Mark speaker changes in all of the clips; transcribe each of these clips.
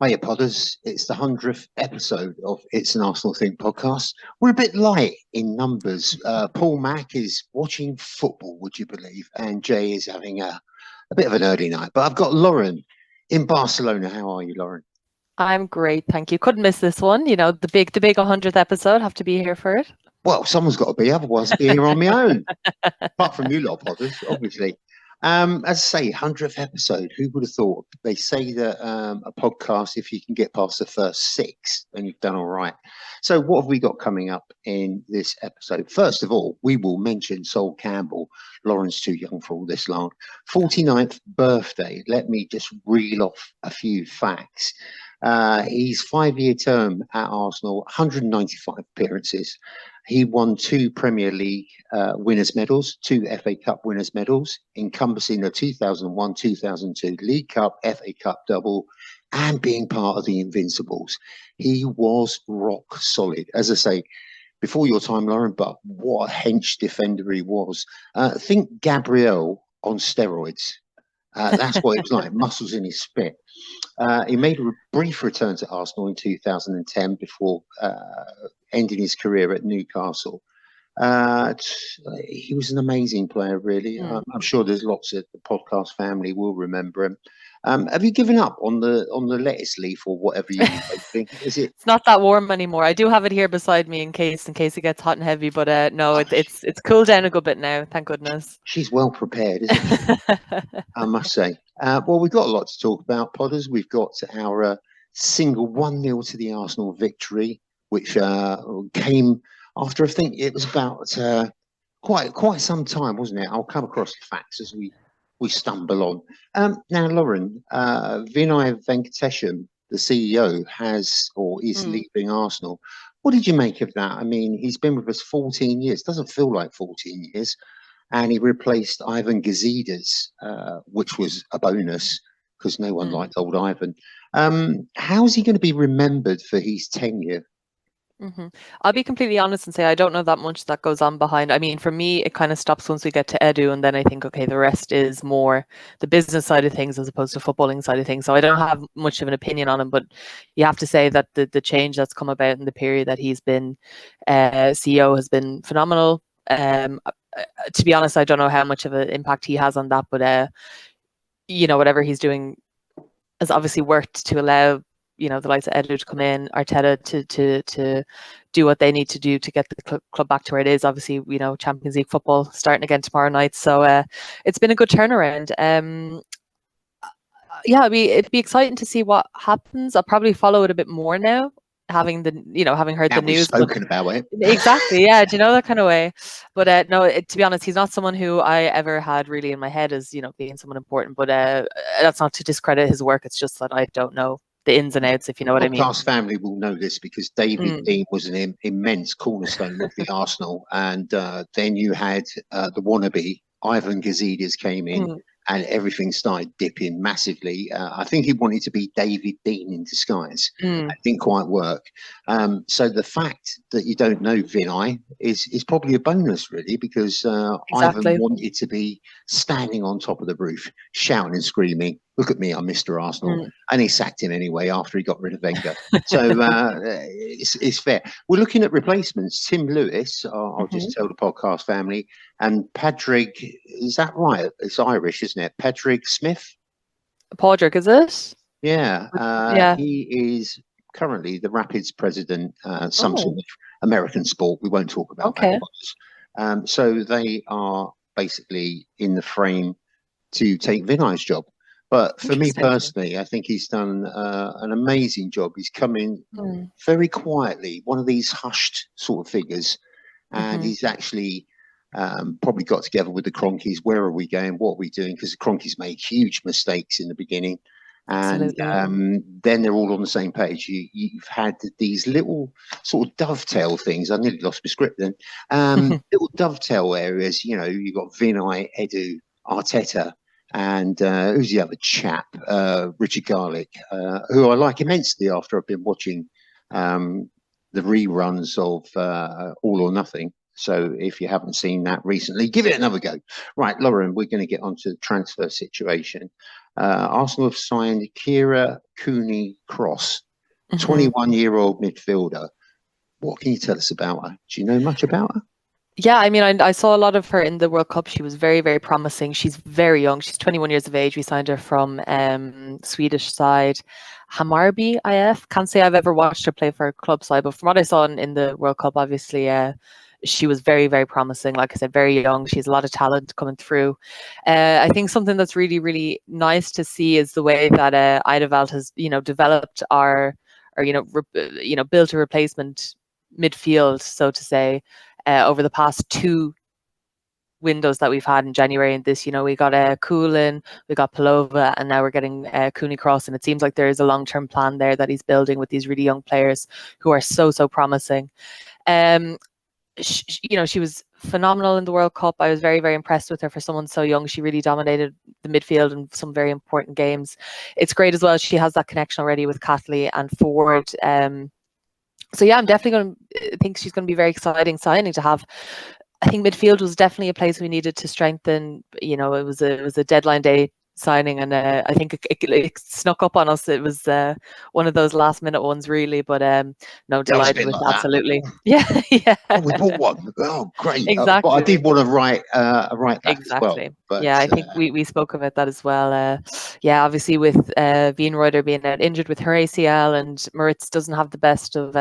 Speaker 1: Hiya, Podders. It's the 100th episode of It's an Arsenal Thing podcast. We're a bit light in numbers. Paul Mack is watching football, would you believe? And Jay is having a bit of an early night. But I've got Lauren in Barcelona. How are you, Lauren?
Speaker 2: I'm great, thank you. Couldn't miss this one. You know, the big 100th episode. Have to be here for it.
Speaker 1: Well, someone's got to be, otherwise I'd be here on my own. Apart from you lot, Podders, obviously. As I say, 100th episode, who would have thought? They say that a podcast, if you can get past the first 6, then you've done all right. So what have we got coming up in this episode? First of all, we will mention Sol Campbell. Lauren's too young for all this long. 49th birthday. Let me just reel off a few facts. He's 5-year term at Arsenal, 195 appearances. He won 2 Premier League winners' medals, 2 FA Cup winners' medals, encompassing the 2001-2002 League Cup, FA Cup double, and being part of the Invincibles. He was rock solid. As I say, before your time, Lauren, but what a hench defender he was. Think Gabriel on steroids. That's what it was like, muscles in his spit. He made a brief return to Arsenal in 2010 before ending his career at Newcastle. He was an amazing player, really. I'm sure there's lots of the podcast family will remember him. Have you given up on the lettuce leaf or whatever you think? Is it?
Speaker 2: It's not that warm anymore. I do have it here beside me in case it gets hot and heavy. But no, it's cooled down a good bit now. Thank goodness.
Speaker 1: She's well prepared, isn't she? I must say. Well, we've got a lot to talk about, Podders. We've got our single 1-0 to the Arsenal victory, which came after, I think it was about quite some time, wasn't it? I'll come across the facts as we stumble on. Now, Lauren, Vinai Venkatesham, the CEO, is leaving Arsenal. What did you make of that? I mean, he's been with us 14 years. Doesn't feel like 14 years. And he replaced Ivan Gazidis, which was a bonus because no one liked old Ivan. How's he going to be remembered for his tenure?
Speaker 2: I'll be completely honest and say I don't know that much that goes on behind. I mean, for me, it kind of stops once we get to Edu, and then I think, okay, the rest is more the business side of things as opposed to footballing side of things. So I don't have much of an opinion on him, but you have to say that the change that's come about in the period that he's been CEO has been phenomenal. To be honest, I don't know how much of an impact he has on that, but you know, whatever he's doing has obviously worked to allow, you know, the likes of Edu to come in, Arteta to do what they need to do to get the club back to where it is. Obviously, you know, Champions League football starting again tomorrow night, so it's been a good turnaround. Yeah, it'd be exciting to see what happens. I'll probably follow it a bit more now, having heard
Speaker 1: now
Speaker 2: the news.
Speaker 1: Spoken about it.
Speaker 2: Exactly, yeah. Do you know, that kind of way? But no, to be honest, he's not someone who I ever had really in my head as, you know, being someone important. But that's not to discredit his work. It's just that I don't know the ins and outs, if you know what I mean.
Speaker 1: Podcast family will know this because David Dean was an immense cornerstone of the Arsenal, and then you had the wannabe Ivan Gazidis came in. And everything started dipping massively. I think he wanted to be David Dean in disguise. It didn't quite work. So the fact that you don't know Vinai is probably a bonus, really, because
Speaker 2: Exactly.
Speaker 1: Ivan wanted to be standing on top of the roof, shouting and screaming, "Look at me, I'm Mr. Arsenal." And he sacked him anyway after he got rid of Wenger. So it's fair. We're looking at replacements. Tim Lewis, I'll just tell the podcast family, and Padraig, is that right? It's Irish, isn't it? Padraig Smith?
Speaker 2: Padraig, is it?
Speaker 1: Yeah.
Speaker 2: Yeah.
Speaker 1: He is currently the Rapids president, some sort of American sport. We won't talk about that. So they are basically in the frame to take Vinai's job. But for me personally, I think he's done an amazing job. He's come in very quietly, one of these hushed sort of figures, and he's actually probably got together with the Cronkies. Where are we going? What are we doing? Because the Cronkies made huge mistakes in the beginning. And then they're all on the same page. You've had these little sort of dovetail things. I nearly lost my script then. Little dovetail areas. You know, you've got Vinai, Edu, Arteta, and who's the other chap? Richard Garlick, who I like immensely after I've been watching the reruns of All or Nothing. So if you haven't seen that recently, give it another go. Right, Lauren, we're going to get onto the transfer situation. Arsenal have signed Kira Cooney-Cross, 21-year-old midfielder. What can you tell us about her? Do you know much about her?
Speaker 2: Yeah, I mean, I saw a lot of her in the World Cup. She was very, very promising. She's very young. She's 21 years of age. We signed her from Swedish side Hammarby IF. Can't say I've ever watched her play for a club side, but from what I saw in the World Cup, obviously, she was very, very promising. Like I said, very young. She has a lot of talent coming through. I think something that's really, really nice to see is the way that Ode-God has, developed built a replacement midfield, so to say. Over the past 2 windows that we've had in January and this, we got Coolin, we got Palova, and now we're getting Cooney-Cross, and it seems like there is a long-term plan there that he's building with these really young players who are so promising. She was phenomenal in the World Cup. I was very, very impressed with her for someone so young. She really dominated the midfield in some very important games. It's great as well. She has that connection already with Catley and Ford. So yeah, I'm definitely think she's going to be very exciting signing to have. I think midfield was definitely a place we needed to strengthen. It was a deadline day signing, and I think it snuck up on us. It was one of those last minute ones, really. But no, delighted with
Speaker 1: like
Speaker 2: absolutely. Yeah, yeah.
Speaker 1: Oh, we bought one. Oh, great.
Speaker 2: Exactly.
Speaker 1: But I did want to write a right back
Speaker 2: exactly.
Speaker 1: as well. But,
Speaker 2: yeah, I think we spoke about that as well. Yeah, obviously with Wienreuter being out injured with her ACL, and Moritz doesn't have the best of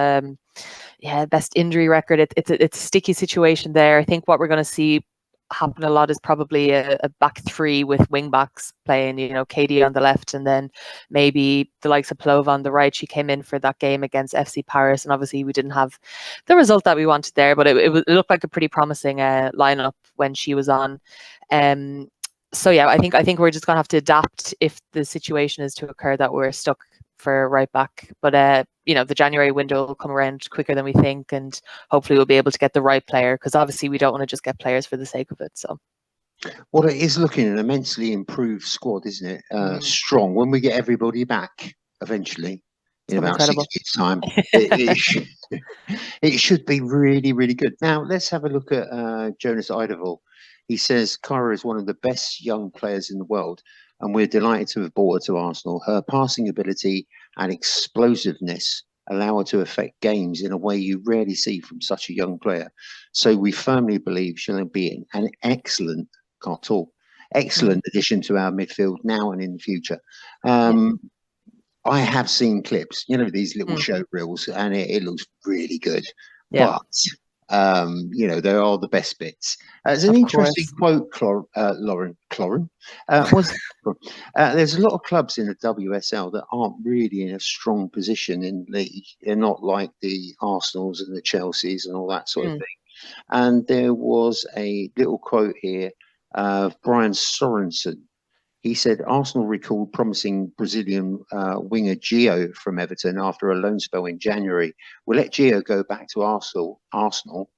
Speaker 2: best injury record. It's a sticky situation there. I think what we're going to see happen a lot is probably a back three with wing backs playing, KD on the left, and then maybe the likes of Plova on the right. She came in for that game against FC Paris, and obviously we didn't have the result that we wanted there, but it looked like a pretty promising lineup when she was on. So yeah, I think we're just going to have to adapt if the situation is to occur that we're stuck for right back. But the January window will come around quicker than we think, and hopefully we'll be able to get the right player, because obviously we don't want to just get players for the sake of it. So
Speaker 1: well, it is looking an immensely improved squad, isn't it? Strong. When we get everybody back eventually in about
Speaker 2: incredible.
Speaker 1: 6 weeks' time, it should be really, really good. Now let's have a look at Jonas Eidevall. He says Kyra is one of the best young players in the world, and we're delighted to have brought her to Arsenal. Her passing ability and explosiveness allow her to affect games in a way you rarely see from such a young player. So we firmly believe she'll be an excellent addition to our midfield now and in the future. I have seen clips, these little show reels, and it looks really good. Yeah. But there are the best bits. There's an interesting quote, Lauren. There's a lot of clubs in the WSL that aren't really in a strong position in league. They're not like the Arsenals and the Chelseas and all that sort of thing. And there was a little quote here of Brian Sorensen. He said Arsenal recalled promising Brazilian winger Gio from Everton after a loan spell in January. We'll let Gio go back to Arsenal,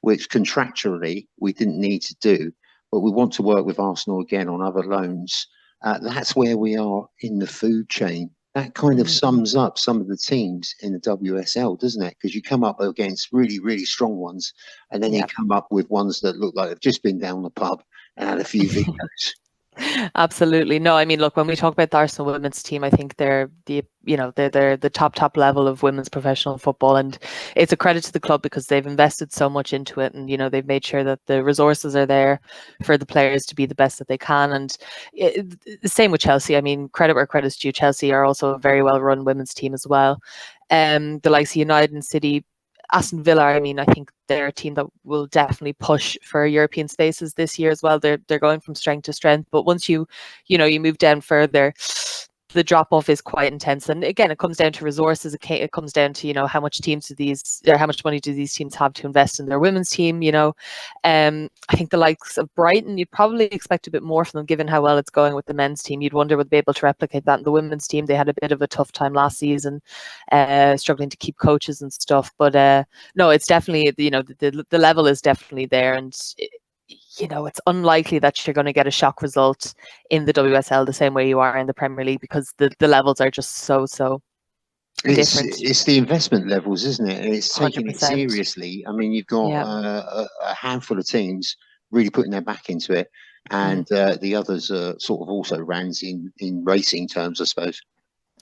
Speaker 1: which contractually we didn't need to do, but we want to work with Arsenal again on other loans. That's where we are in the food chain. That kind of sums up some of the teams in the WSL, doesn't it? Because you come up against really, really strong ones, and then you come up with ones that look like they've just been down the pub and had a few videos.
Speaker 2: Absolutely. No, I mean, look, when we talk about the Arsenal women's team, I think they're the top level of women's professional football, and it's a credit to the club because they've invested so much into it, and they've made sure that the resources are there for the players to be the best that they can. And the same with Chelsea. I mean, credit where credit's due. Chelsea are also a very well run women's team as well. The likes of United and City, Aston Villa, I mean, I think they're a team that will definitely push for European spaces this year as well. They're going from strength to strength, but once you move down further, the drop off is quite intense. And again, it comes down to resources. It comes down to how much money do these teams have to invest in their women's team. I think the likes of Brighton, you'd probably expect a bit more from them given how well it's going with the men's team. You'd wonder would they be able to replicate that in the women's team. They had a bit of a tough time last season, struggling to keep coaches and stuff. But no, it's definitely the level is definitely there, and it's unlikely that you're going to get a shock result in the WSL the same way you are in the Premier League, because the levels are just so different.
Speaker 1: It's the investment levels, isn't it? And it's taking it
Speaker 2: 100%.
Speaker 1: seriously. I mean, you've got
Speaker 2: Yeah.
Speaker 1: a handful of teams really putting their back into it, and the others are sort of also rans in racing terms, I suppose.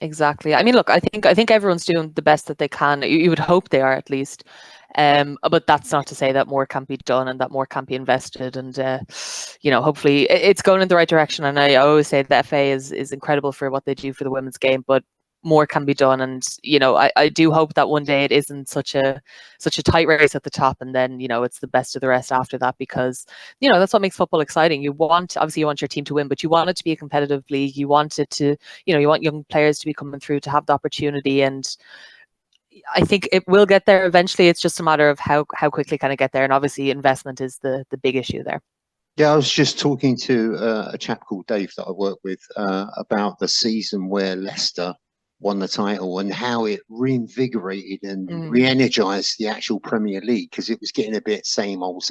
Speaker 2: Exactly. I mean, look, I think everyone's doing the best that they can. You would hope they are, at least. But that's not to say that more can't be done and that more can't be invested. And hopefully it's going in the right direction. And I always say the FA is incredible for what they do for the women's game, but more can be done. And I do hope that one day it isn't such a tight race at the top, and then it's the best of the rest after that, because that's what makes football exciting. Obviously you want your team to win, but you want it to be a competitive league. You want it to, you want young players to be coming through, to have the opportunity. And I think it will get there eventually. It's just a matter of how quickly can it get there, and obviously investment is the big issue there.
Speaker 1: Yeah, I was just talking to a chap called Dave that I work with about the season where Leicester won the title and how it reinvigorated and re-energized the actual Premier League, because it was getting a bit same old,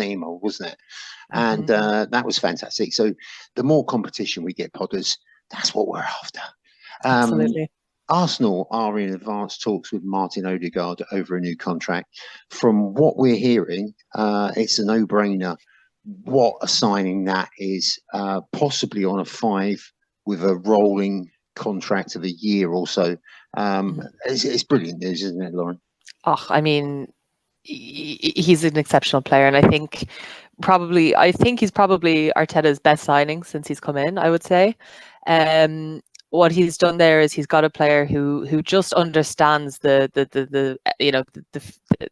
Speaker 1: wasn't it? And that was fantastic. So the more competition we get, Podders, that's what we're after.
Speaker 2: Absolutely.
Speaker 1: Arsenal are in advanced talks with Martin Ode-God over a new contract. From what we're hearing, it's a no-brainer. What a signing that is, possibly on a 5 with a rolling contract of a year or so. It's brilliant news, isn't it, Lauren?
Speaker 2: Oh, I mean, he's an exceptional player, and I think he's probably Arteta's best signing since he's come in, I would say. What he's done there is he's got a player who just understands the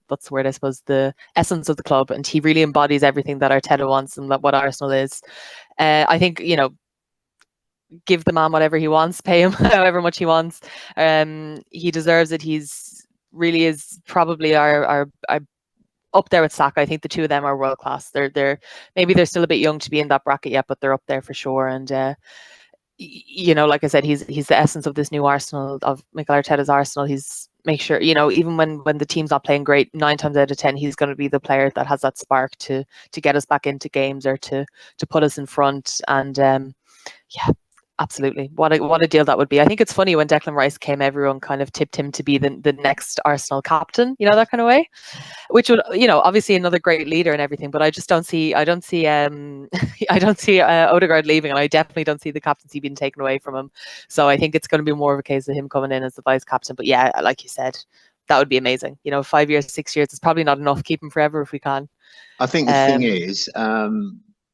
Speaker 2: what's the word, I suppose, the essence of the club, and he really embodies everything that Arteta wants and what Arsenal is. I think give the man whatever he wants, pay him however much he wants. He deserves it. He's really is probably our up there with Saka. I think the two of them are world class. They're maybe they're still a bit young to be in that bracket yet, but they're up there for sure. And like I said, he's the essence of this new Arsenal, of Mikel Arteta's Arsenal. He's make sure, even when the team's not playing great, 9 times out of 10 he's going to be the player that has that spark to get us back into games, or to put us in front. And yeah, absolutely. What a deal that would be. I think it's funny, when Declan Rice came, everyone kind of tipped him to be the next Arsenal captain, that kind of way, which would, obviously another great leader and everything, but I don't see I don't see Odegaard leaving, and I definitely don't see the captaincy being taken away from him. So I think it's going to be more of a case of him coming in as the vice captain. But yeah, like you said, that would be amazing. 5 years, 6 years is probably not enough. Keep him forever if we can.
Speaker 1: I think the thing is,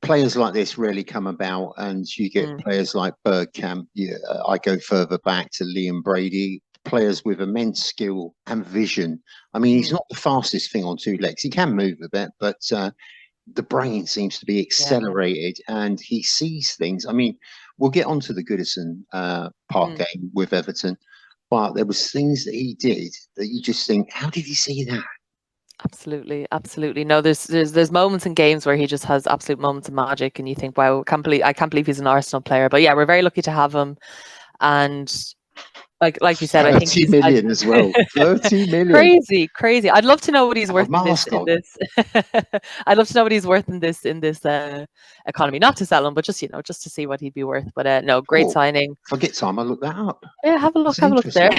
Speaker 1: players like this rarely come about, and you get players like Bergkamp. I go further back to Liam Brady, players with immense skill and vision. I mean, he's not the fastest thing on 2 legs. He can move a bit, but the brain seems to be accelerated, and he sees things. I mean, we'll get onto the Goodison Park game with Everton, but there was things that he did that you just think, how did he see that?
Speaker 2: Absolutely. No, there's moments in games where he just has absolute moments of magic, and you think, wow, I can't believe he's an Arsenal player. But yeah, we're very lucky to have him. And like you said, I think
Speaker 1: 30 million as well. 30 million.
Speaker 2: Crazy. I'd love to know what he's worth in this. I'd love to know what he's worth in this economy. Not to sell him, but just to see what he'd be worth. But no, great signing.
Speaker 1: If I get time, I'll look that up.
Speaker 2: Yeah, have a look there.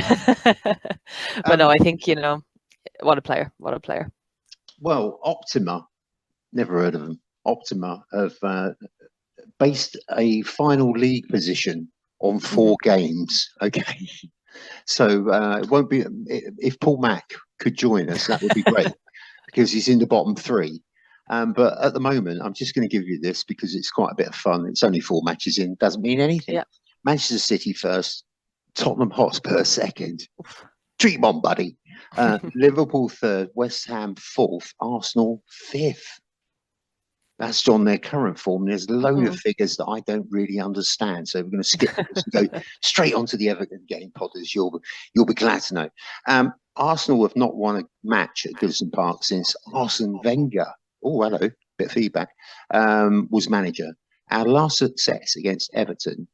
Speaker 2: But no, I think what a player.
Speaker 1: Well, Optima, never heard of them. Optima have based a final league position on 4 games. Okay. So it won't be, if Paul Mack could join us, that would be great, because he's in the bottom 3. But at the moment, I'm just going to give you this because it's quite a bit of fun. It's only 4 matches in, doesn't mean anything.
Speaker 2: Yeah.
Speaker 1: Manchester City first, Tottenham Hotspur second. Dream on, buddy. Liverpool 3rd, West Ham 4th, Arsenal 5th. That's on their current form. There's a load of figures that I don't really understand, so we're going to skip this and go straight onto the Everton game, Potters. You'll be glad to know. Arsenal have not won a match at Goodison Park since Arsene Wenger. Oh, hello, bit of feedback. Was manager. Our last success against Everton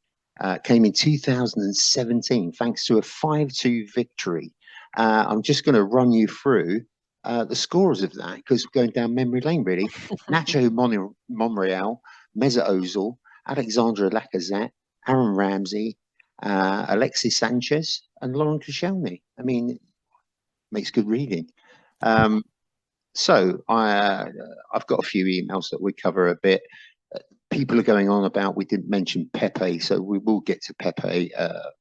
Speaker 1: came in 2017, thanks to a 5-2 victory. I'm just going to run you through the scores of that, because we're going down memory lane, really. Nacho Monreal, Mesut Ozil, Alexandre Lacazette, Aaron Ramsey, Alexis Sanchez, and Lauren Koscielny. I mean, makes good reading. I've got a few emails that we cover a bit. People are going on about we didn't mention Pepe, so we will get to Pepe.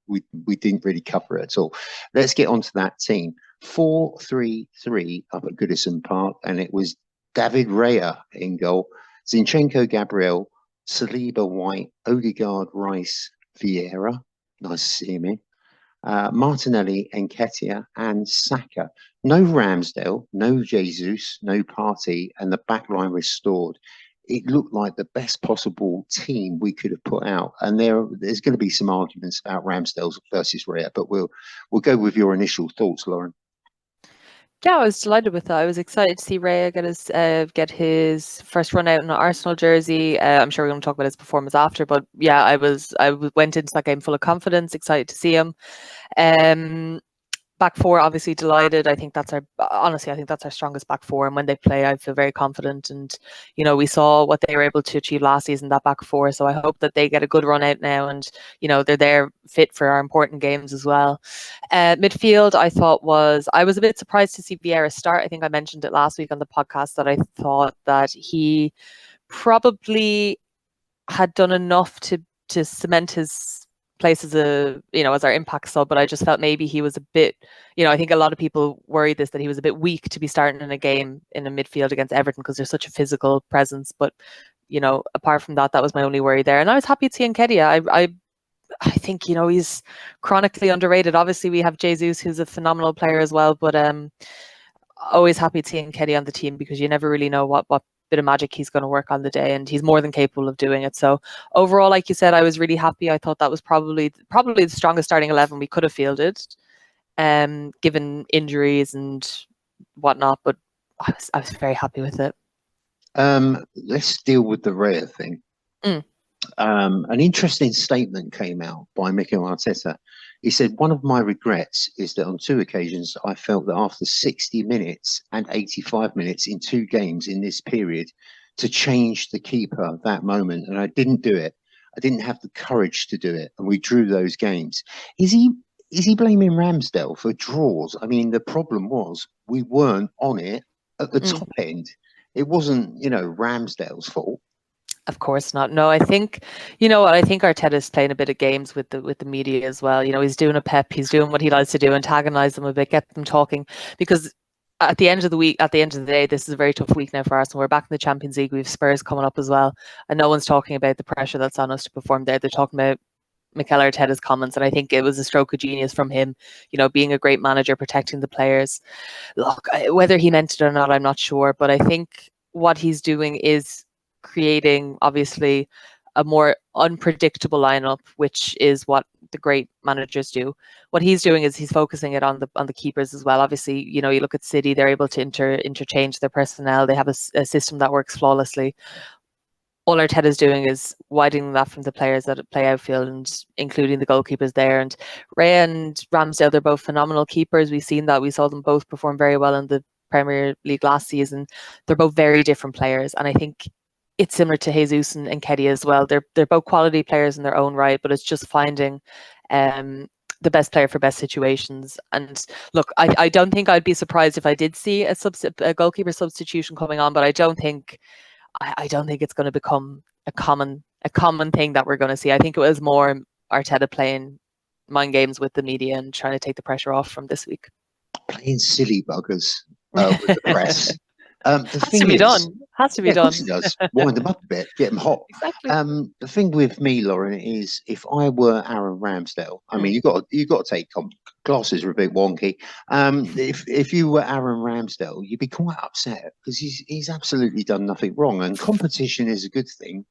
Speaker 1: We didn't really cover it at all. Let's get onto that team. 4-3-3 up at Goodison Park, and it was David Reya in goal, Zinchenko, Gabriel, Saliba, White, Ode-God, Rice, Vieira. Nice to see him in. Martinelli, Nketiah, and Saka. No Ramsdale, no Jesus, no Partey, and the backline restored. It looked like the best possible team we could have put out. And there's going to be some arguments about Ramsdale versus Reya, but we'll go with your initial thoughts, Lauren.
Speaker 2: Yeah, I was delighted with that. I was excited to see Reya get his first run out in an Arsenal jersey. I'm sure we're going to talk about his performance after, but yeah, I went into that game full of confidence, excited to see him. Back four, obviously delighted. I think that's our strongest back four. And when they play, I feel very confident. And, you know, we saw what they were able to achieve last season, that back four. So I hope that they get a good run out now and, you know, they're there fit for our important games as well. Midfield, I was a bit surprised to see Vieira start. I think I mentioned it last week on the podcast that I thought that he probably had done enough to cement his place as as our impact sub, but I just felt maybe he was a bit, I think a lot of people worried that he was a bit weak to be starting in a game in a midfield against Everton because they're such a physical presence. But, apart from that was my only worry there. And I was happy to see Nketiah. I think, he's chronically underrated. Obviously, we have Jesus, who's a phenomenal player as well, but always happy to see Nketiah on the team because you never really know what bit of magic he's going to work on the day, and he's more than capable of doing it. So overall, like you said, I was really happy. I thought that was probably the strongest starting 11 we could have fielded, given injuries and whatnot. But I was very happy with it.
Speaker 1: Let's deal with the Reya thing. An interesting statement came out by Mikel Arteta. He said, one of my regrets is that on 2 occasions, I felt that after 60 minutes and 85 minutes in 2 games in this period to change the keeper that moment. And I didn't do it. I didn't have the courage to do it. And we drew those games. Is he blaming Ramsdale for draws? I mean, the problem was we weren't on it at the top end. It wasn't, Ramsdale's fault.
Speaker 2: Of course not. No, I think, I think Arteta's playing a bit of games with the media as well. He's doing a pep, he's doing what he likes to do, antagonize them a bit, get them talking. Because at the end of the day, this is a very tough week now for Arsenal. We're back in the Champions League. We have Spurs coming up as well. And no one's talking about the pressure that's on us to perform there. They're talking about Mikel Arteta's comments. And I think it was a stroke of genius from him, being a great manager, protecting the players. Look, whether he meant it or not, I'm not sure. But I think what he's doing is creating obviously a more unpredictable lineup, which is what the great managers do. What he's doing is he's focusing it on the keepers as well. Obviously, you look at City, they're able to interchange their personnel. They have a system that works flawlessly. All Arteta's doing is widening that from the players that play outfield and including the goalkeepers there. And Reya and Ramsdale, they're both phenomenal keepers. We've seen that. We saw them both perform very well in the Premier League last season. They're both very different players, and I think it's similar to Jesus and Nketiah as well. They're both quality players in their own right, but it's just finding the best player for best situations. And look, I don't think I'd be surprised if I did see a goalkeeper substitution coming on, but I don't think it's going to become a common thing that we're going to see. I think it was more Arteta playing mind games with the media and trying to take the pressure off from this week.
Speaker 1: Playing silly buggers with the press.
Speaker 2: Has to be done.
Speaker 1: Of course it does. Wind them up a bit, get them hot.
Speaker 2: Exactly.
Speaker 1: The thing with me, Lauren, is if I were Aaron Ramsdale, I mean, you got to take glasses are a bit wonky. If you were Aaron Ramsdale, you'd be quite upset because he's absolutely done nothing wrong, and competition is a good thing.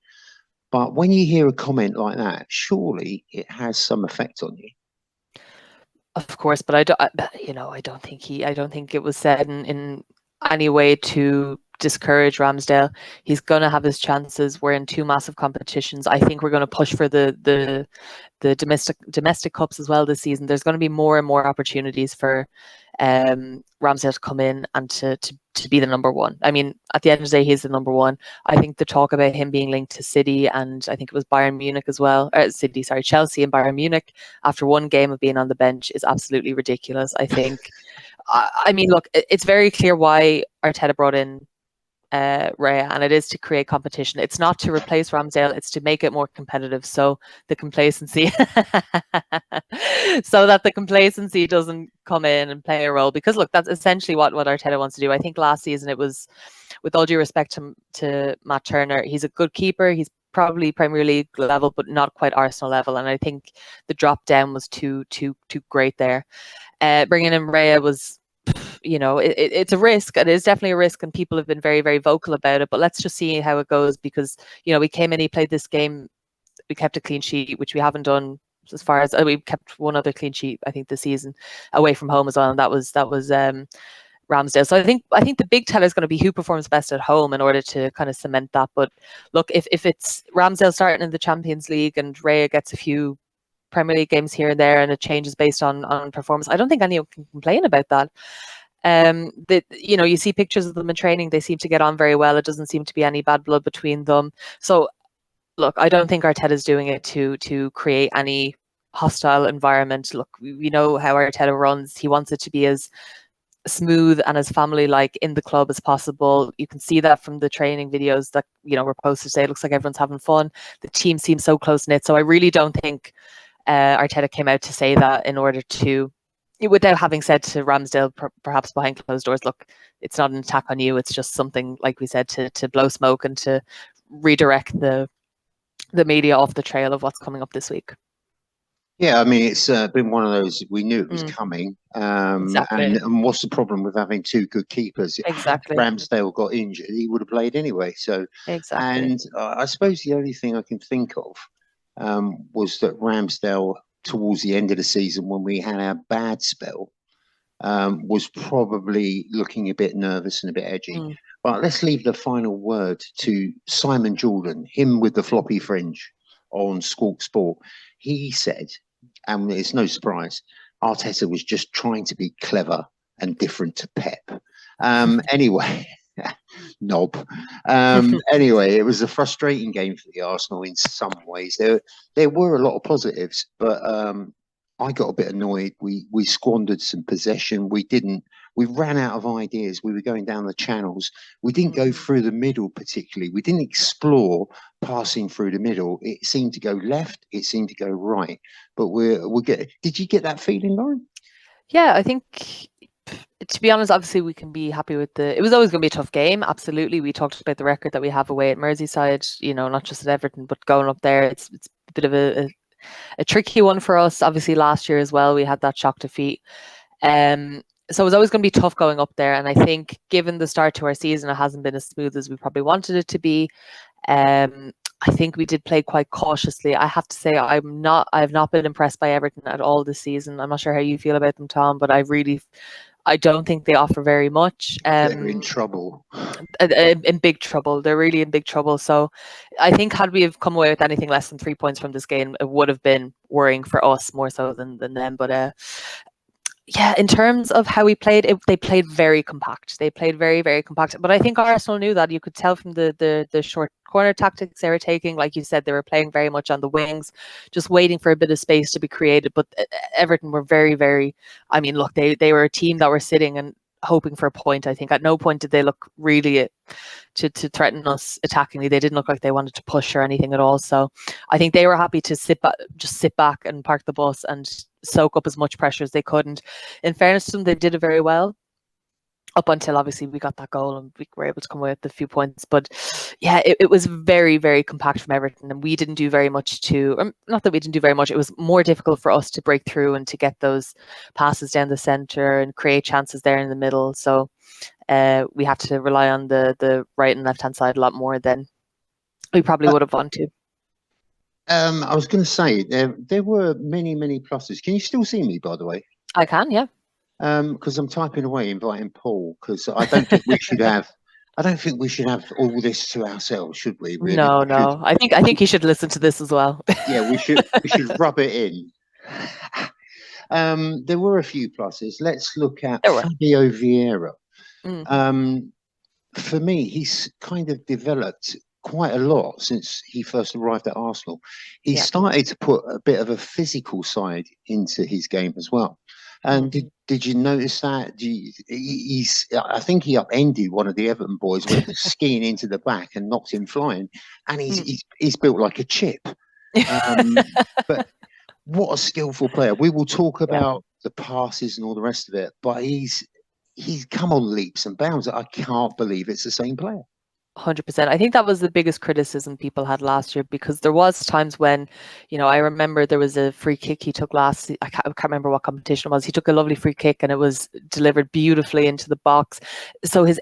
Speaker 1: But when you hear a comment like that, surely it has some effect on you.
Speaker 2: Of course, but I don't think it was said in any way to discourage Ramsdale. He's going to have his chances. We're in 2 massive competitions. I think we're going to push for the domestic cups as well this season. There's going to be more and more opportunities for Ramsdale to come in and to to be the number one. I mean, at the end of the day, he's the number one. I think the talk about him being linked to City, and I think it was Bayern Munich as well, Chelsea and Bayern Munich after one game of being on the bench is absolutely ridiculous. I think, I mean, look, it's very clear why Arteta brought in Reya, and it is to create competition. It's not to replace Ramsdale, it's to make it more competitive. So the complacency, so that the complacency doesn't come in and play a role. Because look, that's essentially what Arteta wants to do. I think last season it was, with all due respect to Matt Turner, he's a good keeper. He's probably Premier League level, but not quite Arsenal level. And I think the drop down was too great there. Bringing in Reya was, you know, it's a risk. It is definitely a risk, and people have been very, very vocal about it. But let's just see how it goes, because, you know, we came in, he played this game, we kept a clean sheet, which we haven't done as far as we kept one other clean sheet, I think, this season away from home as well, and that was Ramsdale. So I think the big teller is going to be who performs best at home in order to kind of cement that. But look, if it's Ramsdale starting in the Champions League and Reya gets a few Premier League games here and there, and it changes based on performance, I don't think anyone can complain about that. You know, you see pictures of them in training, they seem to get on very well. It doesn't seem to be any bad blood between them. So look, I don't think Arteta's doing it to create any hostile environment. Look, we know how Arteta runs. He wants it to be as smooth and as family-like in the club as possible. You can see that from the training videos that, you know, were posted today. It looks like everyone's having fun. The team seems so close-knit. So I really don't think Arteta came out to say that in order to, without having said to Ramsdale, perhaps behind closed doors, look, it's not an attack on you. It's just something, like we said, to blow smoke and to redirect the media off the trail of what's coming up this week.
Speaker 1: Yeah, I mean, it's been one of those, we knew it was coming.
Speaker 2: Exactly.
Speaker 1: And what's the problem with having two good keepers?
Speaker 2: Exactly.
Speaker 1: If Ramsdale got injured, he would have played anyway. So,
Speaker 2: exactly.
Speaker 1: And I suppose the only thing I can think of was that Ramsdale, towards the end of the season, when we had our bad spell, was probably looking a bit nervous and a bit edgy. But let's leave the final word to Simon Jordan, him with the floppy fringe on Squawk Sport. He said, and it's no surprise, Arteta was just trying to be clever and different to Pep. Anyway, knob. Anyway, it was a frustrating game for the Arsenal in some ways. There were a lot of positives, but I got a bit annoyed. We squandered some possession. We ran out of ideas. We were going down the channels. We didn't go through the middle particularly. We didn't explore passing through the middle. It seemed to go left. It seemed to go right. But did you get that feeling, Lauren?
Speaker 2: Yeah, I think, to be honest, obviously we can be happy with it was always going to be a tough game. Absolutely. We talked about the record that we have away at Merseyside, you know, not just at Everton, but going up there, it's a bit of a tricky one for us. Obviously last year as well, we had that shock defeat. So it was always going to be tough going up there. And I think given the start to our season, it hasn't been as smooth as we probably wanted it to be. I think we did play quite cautiously. I have to say, I have not been impressed by Everton at all this season. I'm not sure how you feel about them, Tom, but I don't think they offer very much.
Speaker 1: They're in trouble.
Speaker 2: In big trouble. They're really in big trouble. So I think had we have come away with anything less than 3 points from this game, it would have been worrying for us more so than them. But yeah, in terms of how we played, they played very compact. They played very, very compact. But I think Arsenal knew that. You could tell from the short corner tactics they were taking. Like you said, they were playing very much on the wings, just waiting for a bit of space to be created. But Everton were very, very, I mean, look, they were a team that were sitting and hoping for a point. I think at no point did they look really to threaten us attackingly. They didn't look like they wanted to push or anything at all. So I think they were happy to just sit back and park the bus and soak up as much pressure as they could. And in fairness to them, they did it very well up until obviously we got that goal and we were able to come away with a few points. But yeah, it was very, very compact from Everton, and we didn't do very much not that we didn't do very much, it was more difficult for us to break through and to get those passes down the centre and create chances there in the middle. So we had to rely on the right and left hand side a lot more than we probably would have wanted to.
Speaker 1: I was going to say there were many, many pluses. Can you still see me, by the way?
Speaker 2: I can, yeah.
Speaker 1: Because I'm typing away, inviting Paul. Because I don't think we should have. I don't think we should have all this to ourselves, should we? Really?
Speaker 2: No. I think you should listen to this as well.
Speaker 1: Yeah, we should. We should rub it in. There were a few pluses. Let's look at Fabio Vieira.
Speaker 2: Mm.
Speaker 1: For me, he's kind of developed quite a lot since he first arrived at Arsenal. He
Speaker 2: Yeah.
Speaker 1: started to put a bit of a physical side into his game as well. And did you notice that? I think he upended one of the Everton boys, went skiing into the back and knocked him flying. And he's built like a chip. But what a skillful player. We will talk about the passes and all the rest of it, but he's come on leaps and bounds. I can't believe it's the same player.
Speaker 2: 100%. I think that was the biggest criticism people had last year, because there was times when, I remember there was a free kick he took I can't remember what competition it was. He took a lovely free kick and it was delivered beautifully into the box. So his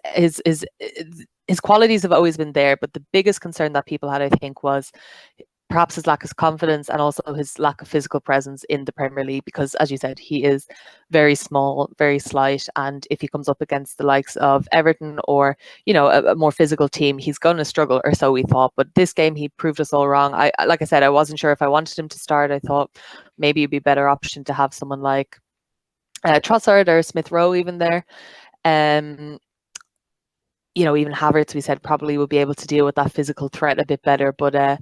Speaker 2: qualities have always been there, but the biggest concern that people had, I think, was perhaps his lack of confidence and also his lack of physical presence in the Premier League, because, as you said, he is very small, very slight, and if he comes up against the likes of Everton or, a more physical team, he's going to struggle, or so we thought. But this game, he proved us all wrong. Like I said, I wasn't sure if I wanted him to start. I thought maybe it'd be a better option to have someone like Trossard or Smith Rowe even there. Even Havertz, we said, probably would be able to deal with that physical threat a bit better, but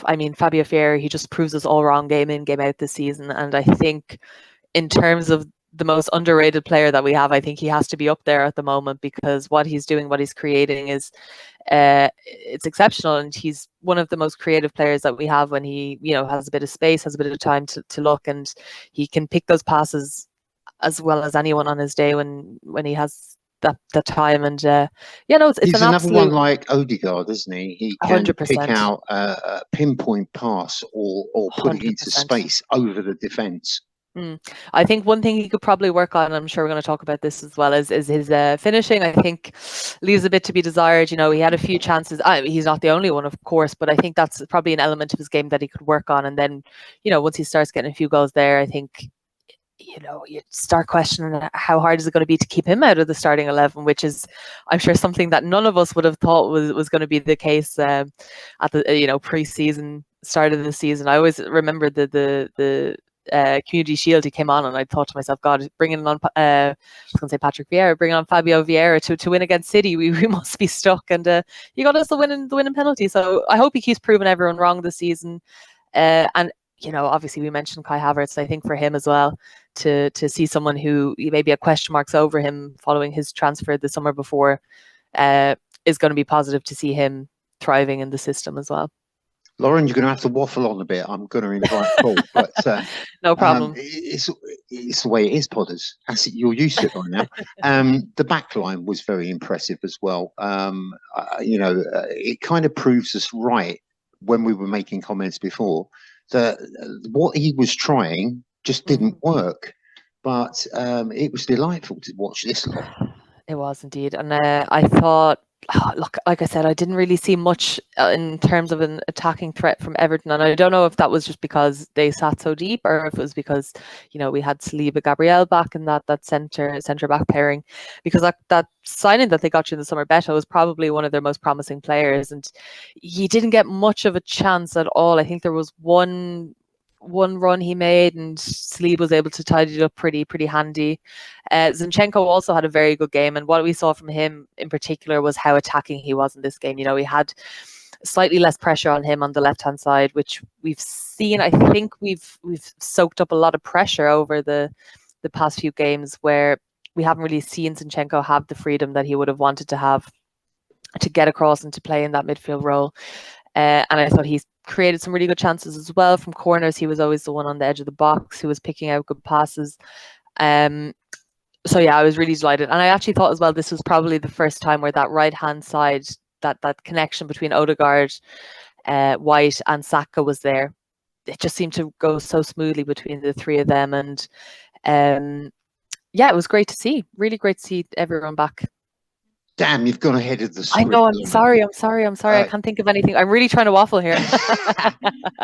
Speaker 2: I mean, Fabio Vieira, he just proves us all wrong game in, game out this season. And I think in terms of the most underrated player that we have, I think he has to be up there at the moment, because what he's doing, what he's creating is it's exceptional. And he's one of the most creative players that we have when he, has a bit of space, has a bit of time to look, and he can pick those passes as well as anyone on his day when he has the time. And it's
Speaker 1: he's
Speaker 2: an
Speaker 1: another
Speaker 2: absolute
Speaker 1: one like Ode-God, isn't he? He can
Speaker 2: 100%.
Speaker 1: pick out a pinpoint pass or put it into
Speaker 2: 100%.
Speaker 1: space over the defence.
Speaker 2: I think one thing he could probably work on, and I'm sure we're going to talk about this as well, is his finishing. I think leaves a bit to be desired. He had a few chances. He's not the only one, of course, but I think that's probably an element of his game that he could work on. And then, once he starts getting a few goals there, I think, you start questioning how hard is it going to be to keep him out of the starting 11, which is, I'm sure, something that none of us would have thought was going to be the case at the pre-season start of the season. I always remember the Community Shield he came on, and I thought to myself, God, bringing on I was going to say Patrick Vieira, bringing on Fabio Vieira to win against City, we must be stuck. And he got us the winning penalty. So I hope he keeps proving everyone wrong this season. And obviously we mentioned Kai Havertz. I think for him as well, to see someone who maybe had question marks over him following his transfer the summer before, is going to be positive to see him thriving in the system as well.
Speaker 1: Lauren, you're going to have to waffle on a bit. I'm going to invite Paul, but
Speaker 2: no problem.
Speaker 1: It's the way it is, Podders. You're used to it by now. The back line was very impressive as well. It kind of proves us right when we were making comments before that what he was trying just didn't work. But it was delightful to watch this lot.
Speaker 2: It was indeed. And I thought, look, like I said, I didn't really see much in terms of an attacking threat from Everton. And I don't know if that was just because they sat so deep, or if it was because, we had Saliba Gabriel back in that centre back pairing, because that signing that they got during the summer, Beto, was probably one of their most promising players. And he didn't get much of a chance at all. I think there was one run he made, and Saliba was able to tidy it up pretty handy. Zinchenko also had a very good game, and what we saw from him in particular was how attacking he was in this game. He had slightly less pressure on him on the left hand side, which we've seen. I think we've soaked up a lot of pressure over the past few games, where we haven't really seen Zinchenko have the freedom that he would have wanted to have to get across and to play in that midfield role. And I thought he's created some really good chances as well from corners. He was always the one on the edge of the box who was picking out good passes. So yeah, I was really delighted. And I actually thought as well, this was probably the first time where that right-hand side, that connection between Ode-God, White and Saka was there. It just seemed to go so smoothly between the three of them. And yeah, it was great to see. Really great to see everyone back.
Speaker 1: Damn, you've gone ahead of the script.
Speaker 2: I know, I'm sorry. I can't think of anything. I'm really trying to waffle here.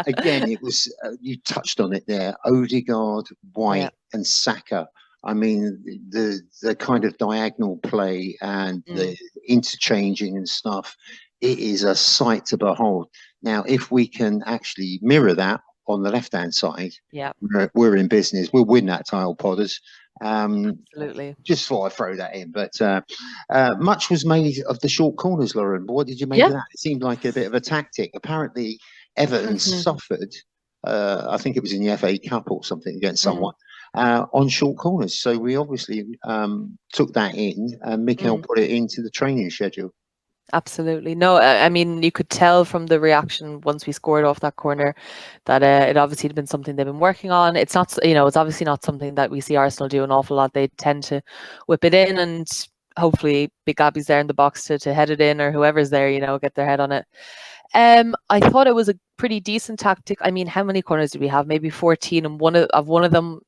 Speaker 1: Again, it was, you touched on it there, Ode-God, White and Saka. I mean, the kind of diagonal play and the interchanging and stuff, it is a sight to behold. Now, if we can actually mirror that on the left-hand side,
Speaker 2: Yeah,
Speaker 1: we're in business. We'll win that title, Potters.
Speaker 2: absolutely.
Speaker 1: Just thought I'd throw that in. But much was made of the short corners, Lauren. But what did you make
Speaker 2: Yeah.
Speaker 1: of that? It seemed like a bit of a tactic. Apparently, Everton
Speaker 2: Hmm.
Speaker 1: suffered, I think it was in the FA Cup or something against
Speaker 2: Mm.
Speaker 1: someone, on short corners. So we obviously took that in, and Mikel
Speaker 2: Mm.
Speaker 1: put it into the training schedule.
Speaker 2: Absolutely. No, I mean, you could tell from the reaction once we scored off that corner that it obviously had been something they've been working on. It's not, it's obviously not something that we see Arsenal do an awful lot. They tend to whip it in, and hopefully Big Gabby's there in the box to head it in, or whoever's there, get their head on it. I thought it was a pretty decent tactic. I mean, how many corners did we have? Maybe 14, and one of them,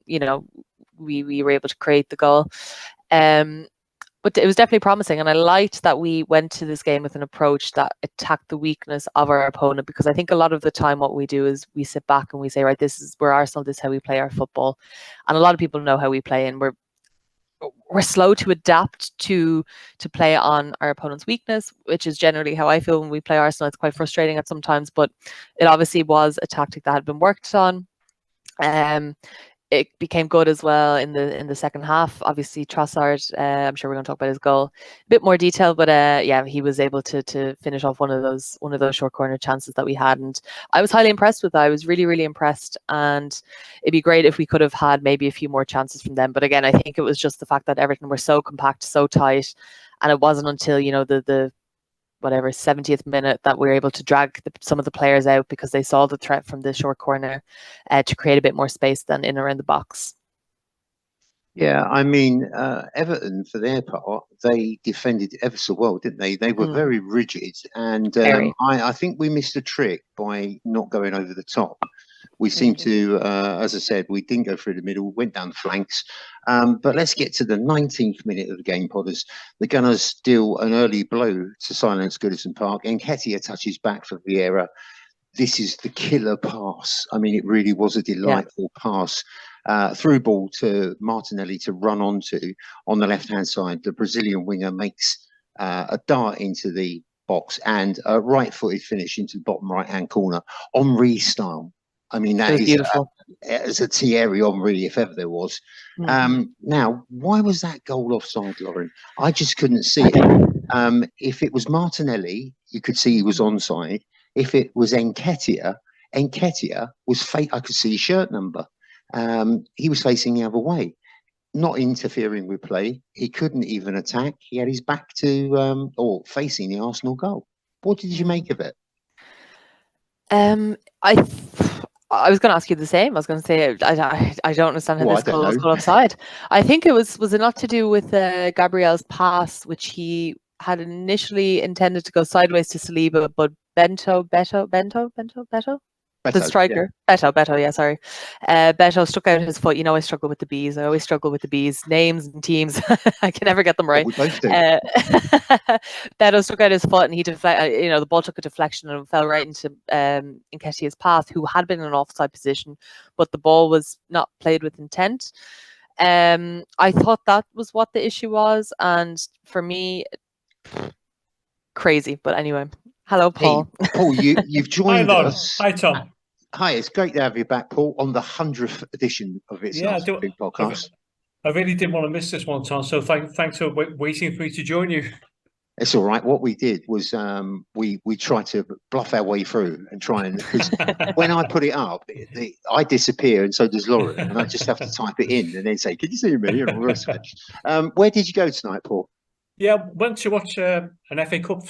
Speaker 2: we were able to create the goal. But it was definitely promising, and I liked that we went to this game with an approach that attacked the weakness of our opponent, because I think a lot of the time what we do is we sit back and we say, right, this is we're Arsenal, this is how we play our football, and a lot of people know how we play, and we're slow to adapt to play on our opponent's weakness, which is generally how I feel when we play Arsenal. It's quite frustrating at sometimes, but it obviously was a tactic that had been worked on. It became good as well in the second half. Obviously, Trossard, I'm sure we're going to talk about his goal a bit more detail, but yeah, he was able to finish off one of those short corner chances that we had, and I was highly impressed with that. I was really, really impressed, and it'd be great if we could have had maybe a few more chances from them. But again, I think it was just the fact that Everton were so compact, so tight, and it wasn't until the whatever 70th minute that we were able to drag some of the players out, because they saw the threat from the short corner to create a bit more space than in around the box.
Speaker 1: Yeah, I mean, Everton, for their part, they defended ever so well, didn't they? They were very rigid, and
Speaker 2: Very.
Speaker 1: I think we missed a trick by not going over the top. We seemed
Speaker 2: Mm.
Speaker 1: to, as I said, we didn't go through the middle, went down the flanks. But let's get to the 19th minute of the game, Potters. The Gunners deal an early blow to silence Goodison Park. Nketiah touches back for Vieira. This is the killer pass. I mean, it really was a delightful pass. Through ball to Martinelli to run onto on the left-hand side. The Brazilian winger makes a dart into the box and a right-footed finish into the bottom right-hand corner. Henry style. I mean, that is
Speaker 2: beautiful.
Speaker 1: as a Thierry Henry, if ever there was. Now, why was that goal offside, Lauren? I just couldn't see it. If it was Martinelli, you could see he was onside. If it was Nketiah was fake. I could see his shirt number. He was facing the other way, not interfering with play. He couldn't even attack. He had his back to or facing the Arsenal goal. What did you make of it?
Speaker 2: I was going to ask you the same. I was going to say I don't understand how
Speaker 1: Oh, I
Speaker 2: this
Speaker 1: don't
Speaker 2: goal was
Speaker 1: know.
Speaker 2: called offside. I think was it not to do with Gabriel's pass, which he had initially intended to go sideways to Saliba, but Beto, the
Speaker 1: Beto,
Speaker 2: striker,
Speaker 1: yeah.
Speaker 2: Beto, yeah, sorry. Beto stuck out his foot. I struggle with the B's. I always struggle with the B's, names and teams. I can never get them right.
Speaker 1: We both do.
Speaker 2: Beto stuck out his foot, and the ball took a deflection and fell right into Nketiah's path, who had been in an offside position, but the ball was not played with intent. I thought that was what the issue was, and for me, crazy. But anyway, hello, Paul.
Speaker 1: Hey, Paul, you've joined
Speaker 3: Hi,
Speaker 1: us.
Speaker 3: Hi, Tom.
Speaker 1: Hi, it's great to have you back, Paul, on the 100th edition of It's Not a Big Podcast.
Speaker 3: I really didn't want to miss this one, Tom. So thanks for waiting for me to join you.
Speaker 1: It's all right. What we did was we tried to bluff our way through and try and, because when I put it up, I disappear and so does Lauren, and I just have to type it in and then say, "Can you see me?" and all the rest of it. Where did you go tonight, Paul?
Speaker 3: Yeah, went to watch an FA Cup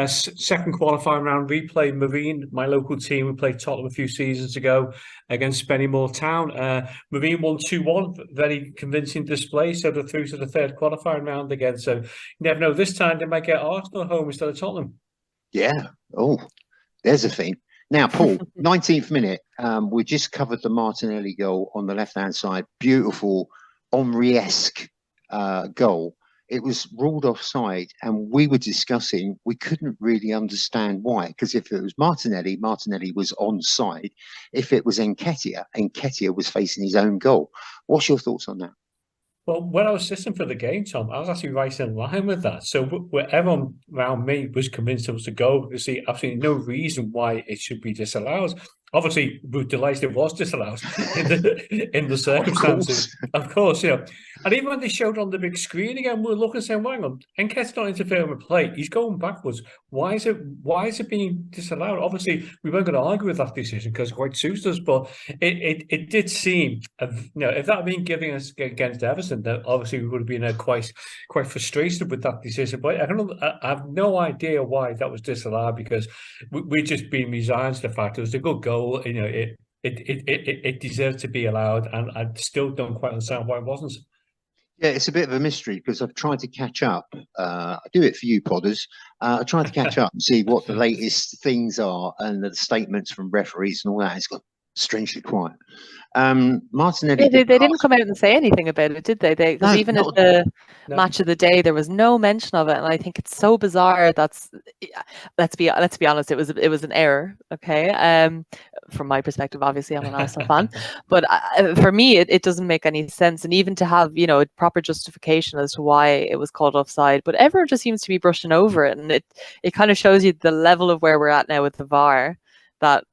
Speaker 3: second qualifying round replay. Marine, my local team, we played Tottenham a few seasons ago against Spennymoor Town. Marine won 2-1, very convincing display. So they're through to the third qualifying round again. So you never know. This time they might get Arsenal home instead of Tottenham.
Speaker 1: Yeah. Oh, there's a thing. Now, Paul, 19th minute. We just covered the Martinelli goal on the left-hand side. Beautiful, Henry-esque goal. It was ruled offside, and we were discussing, we couldn't really understand why, because if it was Martinelli, Martinelli was onside. If it was Nketiah was facing his own goal. What's your thoughts on that?
Speaker 3: Well, when I was listening for the game, Tom, I was actually right in line with that. So everyone around me was convinced it was a goal, because see absolutely no reason why it should be disallowed. Obviously, we're delighted it was disallowed in the circumstances. Of course, yeah. And even when they showed on the big screen again, we were looking and saying, "Hang on, Nketiah's not interfering with play. He's going backwards. Why is it being disallowed?" Obviously, we weren't going to argue with that decision because it quite suits us. But it did seem, if that had been giving us against Everton, then obviously we would have been quite frustrated with that decision. But I have no idea why that was disallowed, because we're just being resigned to the fact it was a good goal. It deserved to be allowed, and I still don't quite understand why it wasn't.
Speaker 1: Yeah, it's a bit of a mystery because I've tried to catch up. I do it for you, Podders. I tried to catch up and see what the latest things are and the statements from referees and all that. It's got strangely quiet. Martinelli.
Speaker 2: Yeah, they didn't come out and say anything about it, did they? Because even at the match of the day, there was no mention of it, and I think it's so bizarre. Let's be honest, it was an error. Okay, from my perspective, obviously I'm an Arsenal fan, but for me, it doesn't make any sense. And even to have a proper justification as to why it was called offside, but everyone just seems to be brushing over it, and it kind of shows you the level of where we're at now with the VAR. That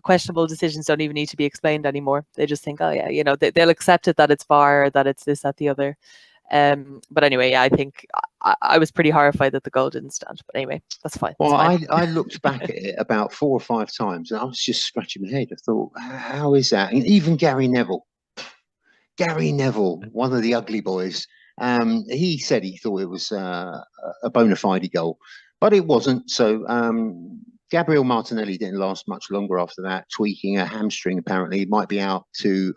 Speaker 2: questionable decisions don't even need to be explained anymore. They just think, oh yeah, they'll accept it that it's VAR, that it's this, that, the other. But anyway, yeah, I think I was pretty horrified that the goal didn't stand. But anyway, that's fine.
Speaker 1: Well, I looked back at it about 4 or 5 times, and I was just scratching my head. I thought, how is that? And even Gary Neville, one of the ugly boys, he said he thought it was a bona fide goal, but it wasn't. So Gabriel Martinelli didn't last much longer after that, tweaking a hamstring. Apparently, he might be out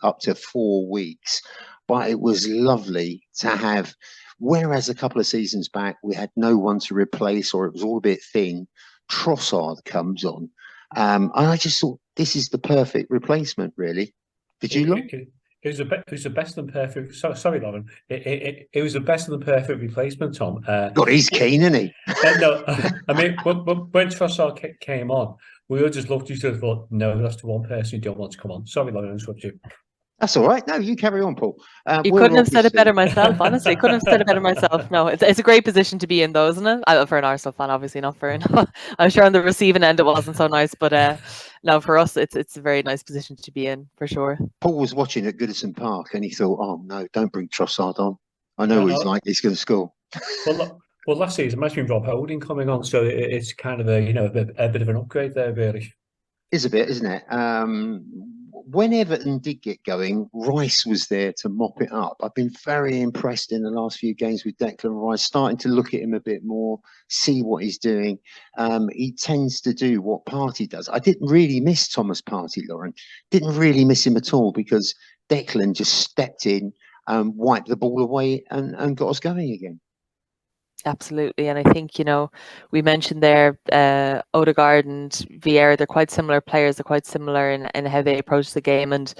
Speaker 1: up to 4 weeks. But it was lovely to have. Whereas a couple of seasons back, we had no one to replace, or it was all a bit thin. Trossard comes on, and I just thought this is the perfect replacement. Really, did you look?
Speaker 3: It was a best than perfect. Sorry, Lauren. It was a best than perfect replacement, Tom.
Speaker 1: God, he's keen, isn't he?
Speaker 3: No, I mean when Trossard came on, we all just looked at each other and thought, no, that's the one person who don't want to come on. Sorry, Lauren, I interrupted you.
Speaker 1: That's all right. No, you carry on, Paul.
Speaker 2: You couldn't have said it better myself, honestly. Couldn't have said it better myself. No, it's a great position to be in, though, isn't it? For an Arsenal fan, obviously, not for I'm sure on the receiving end it wasn't so nice, but no, for us, it's a very nice position to be in, for sure.
Speaker 1: Paul was watching at Goodison Park, and he thought, "Oh no, don't bring Trossard on. I know what he's like. He's going to score."
Speaker 3: Well, last season, imagine Rob Holding coming on, so it's kind of a bit of an upgrade there, really.
Speaker 1: Is a bit, isn't it? When Everton did get going, Rice was there to mop it up. I've been very impressed in the last few games with Declan Rice, starting to look at him a bit more, see what he's doing. He tends to do what Partey does. I didn't really miss Thomas Partey, Lauren. Didn't really miss him at all, because Declan just stepped in, wiped the ball away and got us going again.
Speaker 2: Absolutely. And I think, we mentioned there Ode-God and Vieira, they're quite similar players. They're quite similar in how they approach the game. And,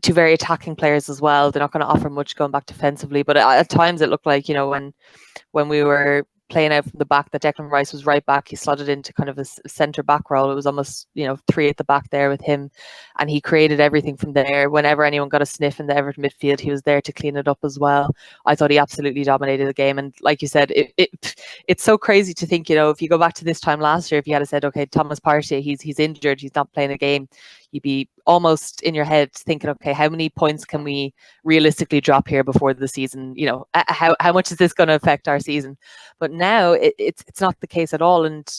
Speaker 2: two very attacking players as well. They're not going to offer much going back defensively. But at times it looked like, when we were playing out from the back, that Declan Rice was right back. He slotted into kind of a centre back role. It was almost 3 at the back there with him, and he created everything from there. Whenever anyone got a sniff in the Everton midfield, he was there to clean it up as well. I thought he absolutely dominated the game, and like you said, it's so crazy to think, if you go back to this time last year, if you had said, okay, Thomas Partey, he's injured, he's not playing a game, you'd be almost in your head thinking, okay, how many points can we realistically drop here before the season? How much is this going to affect our season? But now it's not the case at all. And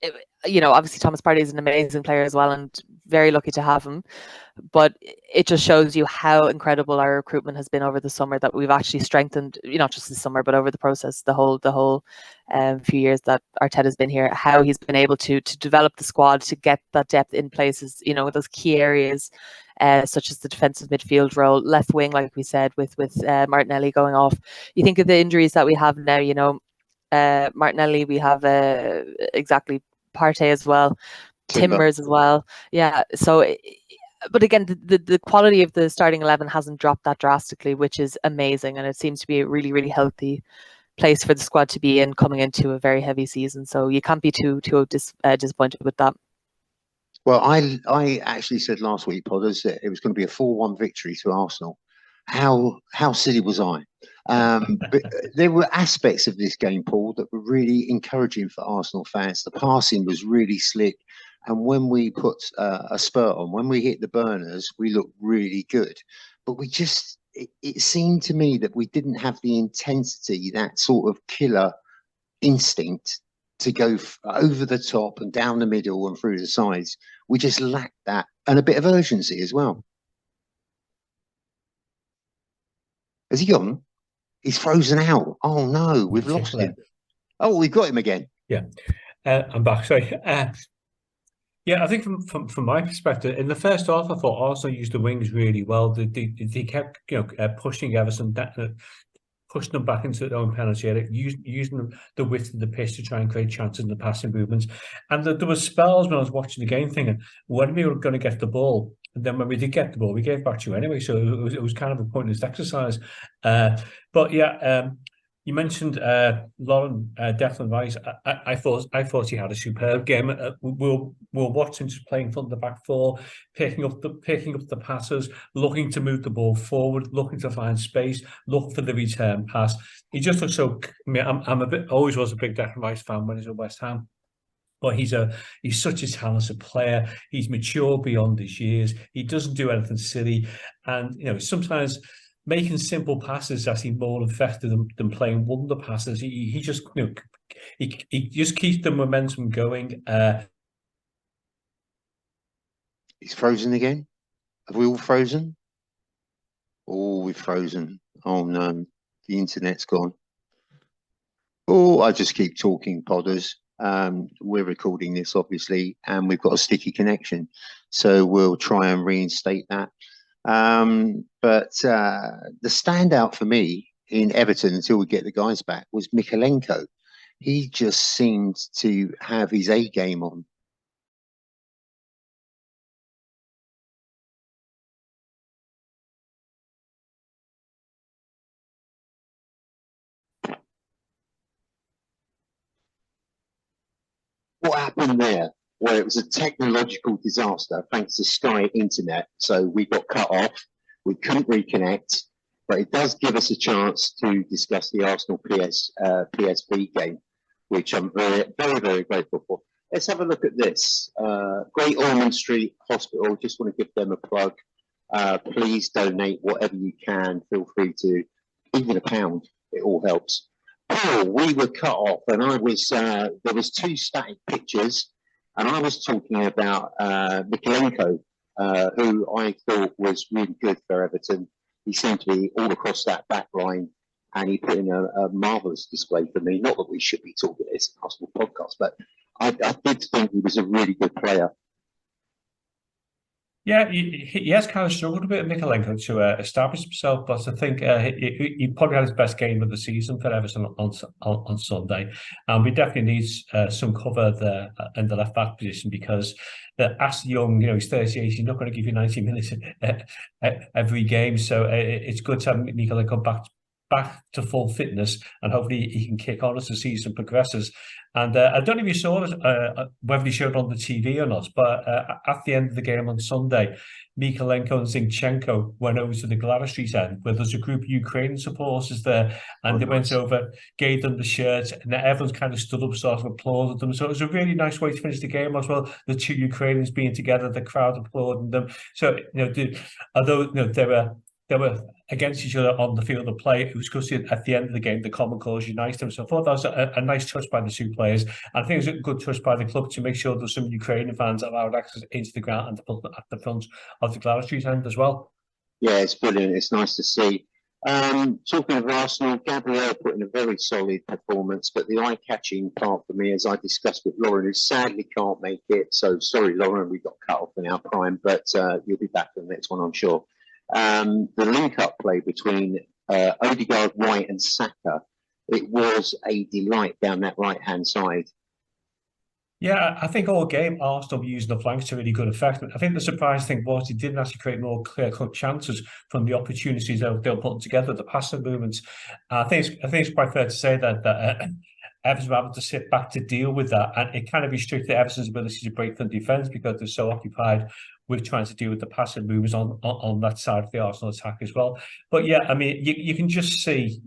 Speaker 2: obviously Thomas Partey is an amazing player as well, and very lucky to have him. But it just shows you how incredible our recruitment has been over the summer, that we've actually strengthened, not just this summer, but over the process, the whole few years that Arteta has been here, how he's been able to develop the squad, to get that depth in places, those key areas, such as the defensive midfield role, left wing, like we said, with Martinelli going off. You think of the injuries that we have now, Martinelli, we have exactly Partey as well, Timbers as well. Yeah. So, but again, the quality of the starting 11 hasn't dropped that drastically, which is amazing. And it seems to be a really, really healthy place for the squad to be in coming into a very heavy season. So you can't be too disappointed with that.
Speaker 1: Well, I actually said last week, Podders, that it was going to be a 4-1 victory to Arsenal. How silly was I? But there were aspects of this game, Paul, that were really encouraging for Arsenal fans. The passing was really slick. And when we put a spurt on, when we hit the burners, we looked really good. But it seemed to me that we didn't have the intensity, that sort of killer instinct to go over the top and down the middle and through the sides. We just lacked that, and a bit of urgency as well. Has he gone? He's frozen out. Oh no, we've lost him. Oh, we've got him again.
Speaker 3: Yeah, I'm back. Sorry. Yeah, I think from my perspective, in the first half, I thought Arsenal used the wings really well. They kept pushing Everton, pushing them back into their own penalty area, using the width of the pitch to try and create chances in the passing movements. And there were spells when I was watching the game thinking, when we were going to get the ball, and then when we did get the ball, we gave back to you anyway. So it was kind of a pointless exercise. But yeah. You mentioned Lauren Declan Rice. I thought he had a superb game. We'll watch him just playing from the back four, picking up the passes, looking to move the ball forward, looking to find space, look for the return pass. He just looks so. I mean, always was a big Declan Rice fan when he was at West Ham. But he's such a talented player. He's mature beyond his years. He doesn't do anything silly, and sometimes making simple passes is actually more effective than playing wonder passes. He just he just keeps the momentum going.
Speaker 1: He's frozen again. Have we all frozen? Oh, we've frozen. Oh no, the internet's gone. Oh, I just keep talking, Podders. We're recording this obviously, and we've got a sticky connection, so we'll try and reinstate that. But the standout for me in Everton until we get the guys back was Mykolenko. He just seemed to have his A game on. What happened there? Well, it was a technological disaster thanks to Sky Internet. So we got cut off. We couldn't reconnect, but it does give us a chance to discuss the Arsenal PSV game, which I'm very, very, very grateful for. Let's have a look at this. Great Ormond Street Hospital. Just want to give them a plug. Please donate whatever you can. Feel free to, even £1. It all helps. Paul, we were cut off, and I was there was two static pictures, and I was talking about Mykolenko, who I thought was really good for Everton. He seemed to be all across that back line, and he put in a marvellous display for me. Not that we should be talking this in Arsenal podcast, but I did think he was a really good player.
Speaker 3: Yeah, he has kind of struggled a bit, Mykolenko, to establish himself, but I think he probably had his best game of the season for Everton on Sunday. And we definitely need some cover there in the left-back position because Ashley Young, he's 38, he's not going to give you 90 minutes every game. So it's good to have Mykolenko back to full fitness, and hopefully he can kick on as the season progresses. And I don't know if you saw it, whether they showed on the TV or not, but at the end of the game on Sunday, Mykolenko and Zinchenko went over to the Gladys Street end, where there's a group of Ukrainian supporters there, and they went over, gave them the shirts, and everyone's kind of stood up, sort of applauded them. So it was a really nice way to finish the game as well. The two Ukrainians being together, the crowd applauding them. So although they were against each other on the field of play, it was good to see at the end of the game the common cause unite them. So I thought that was a nice touch by the two players. And I think it was a good touch by the club to make sure there's some Ukrainian fans allowed access into the ground and to put at the front of the Gladys Street end as well.
Speaker 1: Yeah, it's brilliant. It's nice to see. Talking of Arsenal, Gabriel put in a very solid performance, but the eye-catching part for me, as I discussed with Lauren, who sadly can't make it. So sorry, Lauren, we got cut off in our prime, but you'll be back for the next one, I'm sure. The link-up play between Ode-God, White and Saka, it was a delight down that right-hand side.
Speaker 3: Yeah, I think all game Arsenal were using the flanks to really good effect. I think the surprising thing was they didn't actually create more clear-cut chances from the opportunities they were putting together, the passing movements. I think it's quite fair to say that Everton's were able to sit back to deal with that, and it kind of restricted Everton's ability to break from defence because they're so occupied with trying to deal with the passive movers on that side of the Arsenal attack as well. But yeah, I mean, you can just see,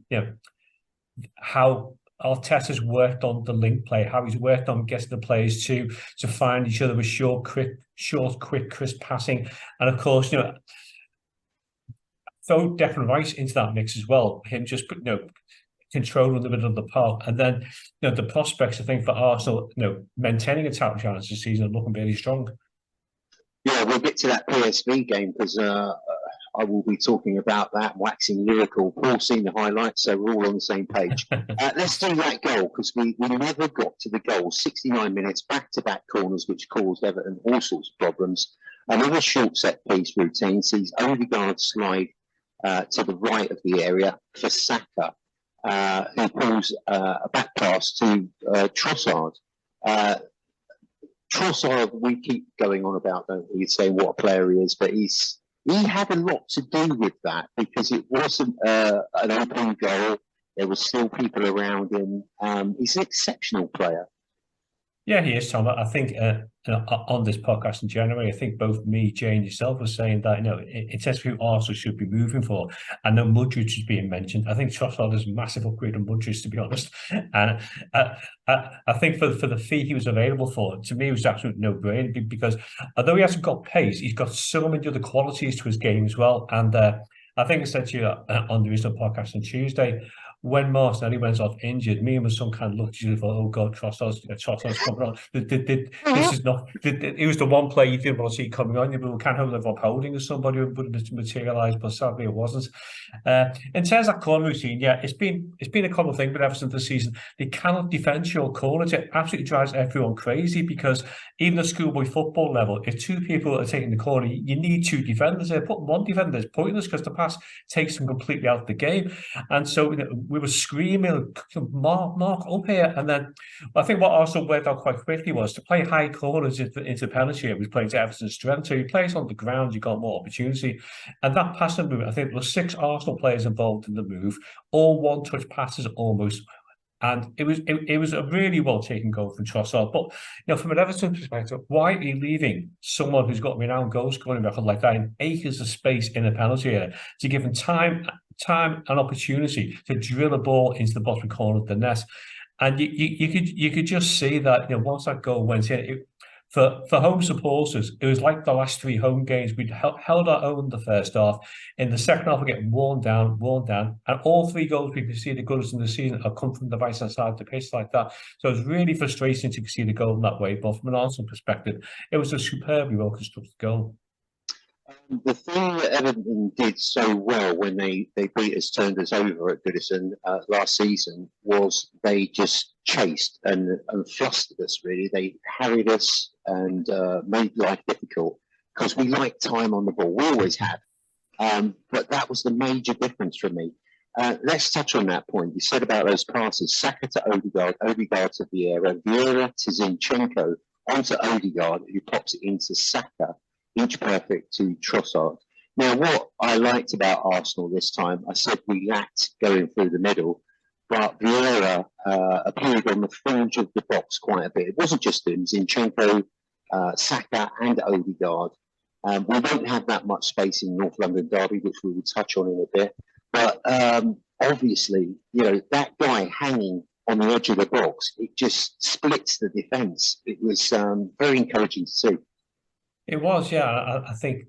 Speaker 3: how Arteta's worked on the link play, how he's worked on getting the players to find each other with short, quick, crisp passing, and of course, throw Declan Rice into that mix as well. Him just controlling the middle of the park, and then the prospects I think for Arsenal, maintaining a title challenge this season are looking really strong.
Speaker 1: Yeah, we'll get to that PSV game because I will be talking about that, waxing lyrical. Paul's seen the highlights, so we're all on the same page. Let's do that goal because we never got to the goal. 69 minutes, back-to-back corners, which caused Everton all sorts of problems. Another short set piece routine sees Ode-God slide to the right of the area for Saka, who pulls a back pass to Trossard. Trossard, we keep going on about, don't we, saying what a player he is, but he had a lot to do with that because it wasn't an open goal. There were still people around him. He's an exceptional player.
Speaker 3: Yeah, he is, Tom. I think on this podcast in January, I think both me, Jay, and yourself were saying that it says who Arsenal should be moving for. I know Mudryk is being mentioned. I think Trossard is a massive upgrade on Mudryk, to be honest. And I think for the fee he was available for, to me, it was absolutely no-brainer because although he hasn't got pace, he's got so many other qualities to his game as well. And I think I said to you on the recent podcast on Tuesday, when Martinelli went off injured, me and my son kind of looked at you and thought, oh God, Trossard's coming on. This is not, it was the one play you didn't want to see coming on. You were kind of holding as somebody who would materialise, but sadly it wasn't. In terms of that corner routine, yeah, it's been a common thing with Everton this season. They cannot defend your corners. It absolutely drives everyone crazy because even at schoolboy football level, if two people are taking the corner, you need two defenders there. Put one defender is pointless because the pass takes them completely out of the game. And so we were screaming, Mark up here. And then I think what Arsenal worked out quite quickly was to play high corners into penalty. It was playing to Everton's strength. So you play it on the ground, you got more opportunity. And that passing move, I think there were 6 Arsenal players involved in the move, all one-touch passes almost. And it was a really well-taken goal from Trossard. But, from an Everton perspective, why are you leaving someone who's got a renowned goal-scoring record like that in acres of space in a penalty area to give him time and opportunity to drill a ball into the bottom corner of the net? And you could just see that, once that goal went in, for home supporters, it was like the last 3 home games. We'd held our own the first half. In the second half, we're getting worn down. And all 3 goals we conceded Goodison this season have come from the right-hand side of the pitch like that. So it's really frustrating to concede a goal in that way. But from an Arsenal perspective, it was a superbly well-constructed goal.
Speaker 1: The thing that Everton did so well when they beat us, turned us over at Goodison last season was they just chased and flustered us, really. They harried us and made life difficult because we like time on the ball. We always have. But that was the major difference for me. Let's touch on that point. You said about those passes. Saka to Ode-God, Ode-God to Vieira, Vieira to Zinchenko, onto Ode-God, who pops it into Saka. Each perfect to Trossard. Now, what I liked about Arsenal this time, I said we lacked going through the middle, but Vieira appeared on the fringe of the box quite a bit. It wasn't just him, Zinchenko, Saka and Ode-God. We don't have that much space in North London derby, which we will touch on in a bit. But obviously, that guy hanging on the edge of the box, it just splits the defence. It was very encouraging to see.
Speaker 3: It was, yeah. I think,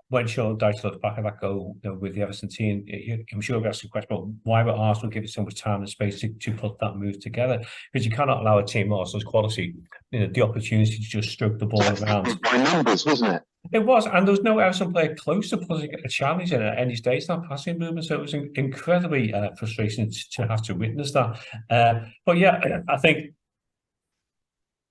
Speaker 3: when Sean Dyche looked back at that goal with the Everton team, I'm sure we asked the question about why would Arsenal give it so much time and space to put that move together? Because you cannot allow a team of Arsenal's quality, the opportunity to just stroke the ball around.
Speaker 1: By numbers, wasn't it?
Speaker 3: It was, and there was no Everton player close to putting a challenge in at any stage, that passing movement. So it was incredibly frustrating to have to witness that. But yeah, I think,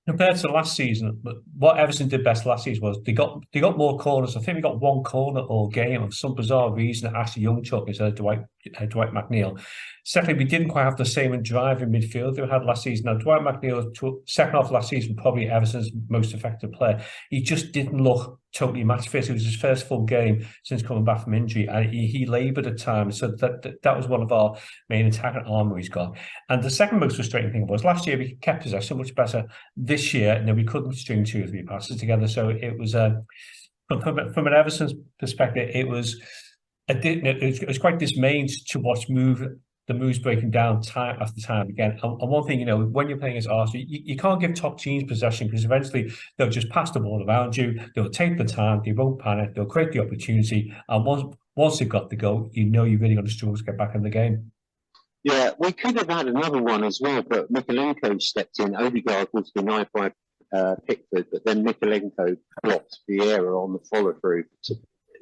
Speaker 3: compared to last season, what Everton did best last season was they got more corners. I think we got 1 corner all game. For some bizarre reason, Ashley Young took instead of Dwight McNeil. Secondly, we didn't quite have the same drive in midfield we had last season. Now, Dwight McNeil, second half of last season, probably Everton's most effective player. He just didn't look totally match fit. It was his first full game since coming back from injury, and he laboured at times. So that was one of our main attacking armour he's got. And the second most frustrating thing was last year we kept possession much better. This year, we couldn't string 2 or 3 passes together. So it was from an Everton's perspective, it was quite dismaying to watch the moves breaking down time after time again. And one thing, when you're playing as Arsenal, you can't give top teams possession, because eventually they'll just pass the ball around you. They'll take the time. They won't panic. They'll create the opportunity. And once they've got the goal, you're really going to struggle to get back in the game.
Speaker 1: Yeah, we could have had another one as well, but Mikalenko stepped in. Ode-God was denied by Pickford, but then Mikalenko blocked Vieira on the follow-through.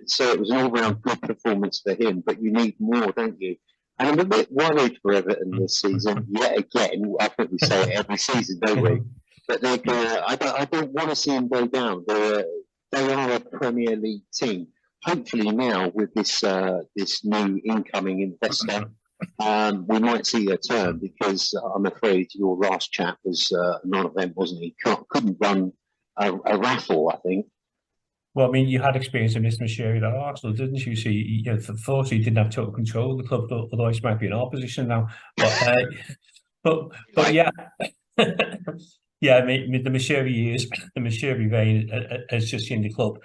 Speaker 1: So it was an all-round good performance for him, but you need more, don't you? And I'm a bit worried for Everton this season, yet again. I think we say it every season, don't we? But they're gonna, I don't want to see them go down. They are a Premier League team. Hopefully now, with this new incoming investor, we might see a turn, because I'm afraid your last chap was a non-event, wasn't he? Couldn't run a raffle, I think.
Speaker 3: Well, I mean, you had experience in Mr. Mashiri at Arsenal, didn't you? So, fortunately, you didn't have total control of the club, otherwise you might be in our position now. But yeah. Yeah, I mean, the Mashiri years, the Mashiri reign has just seen the club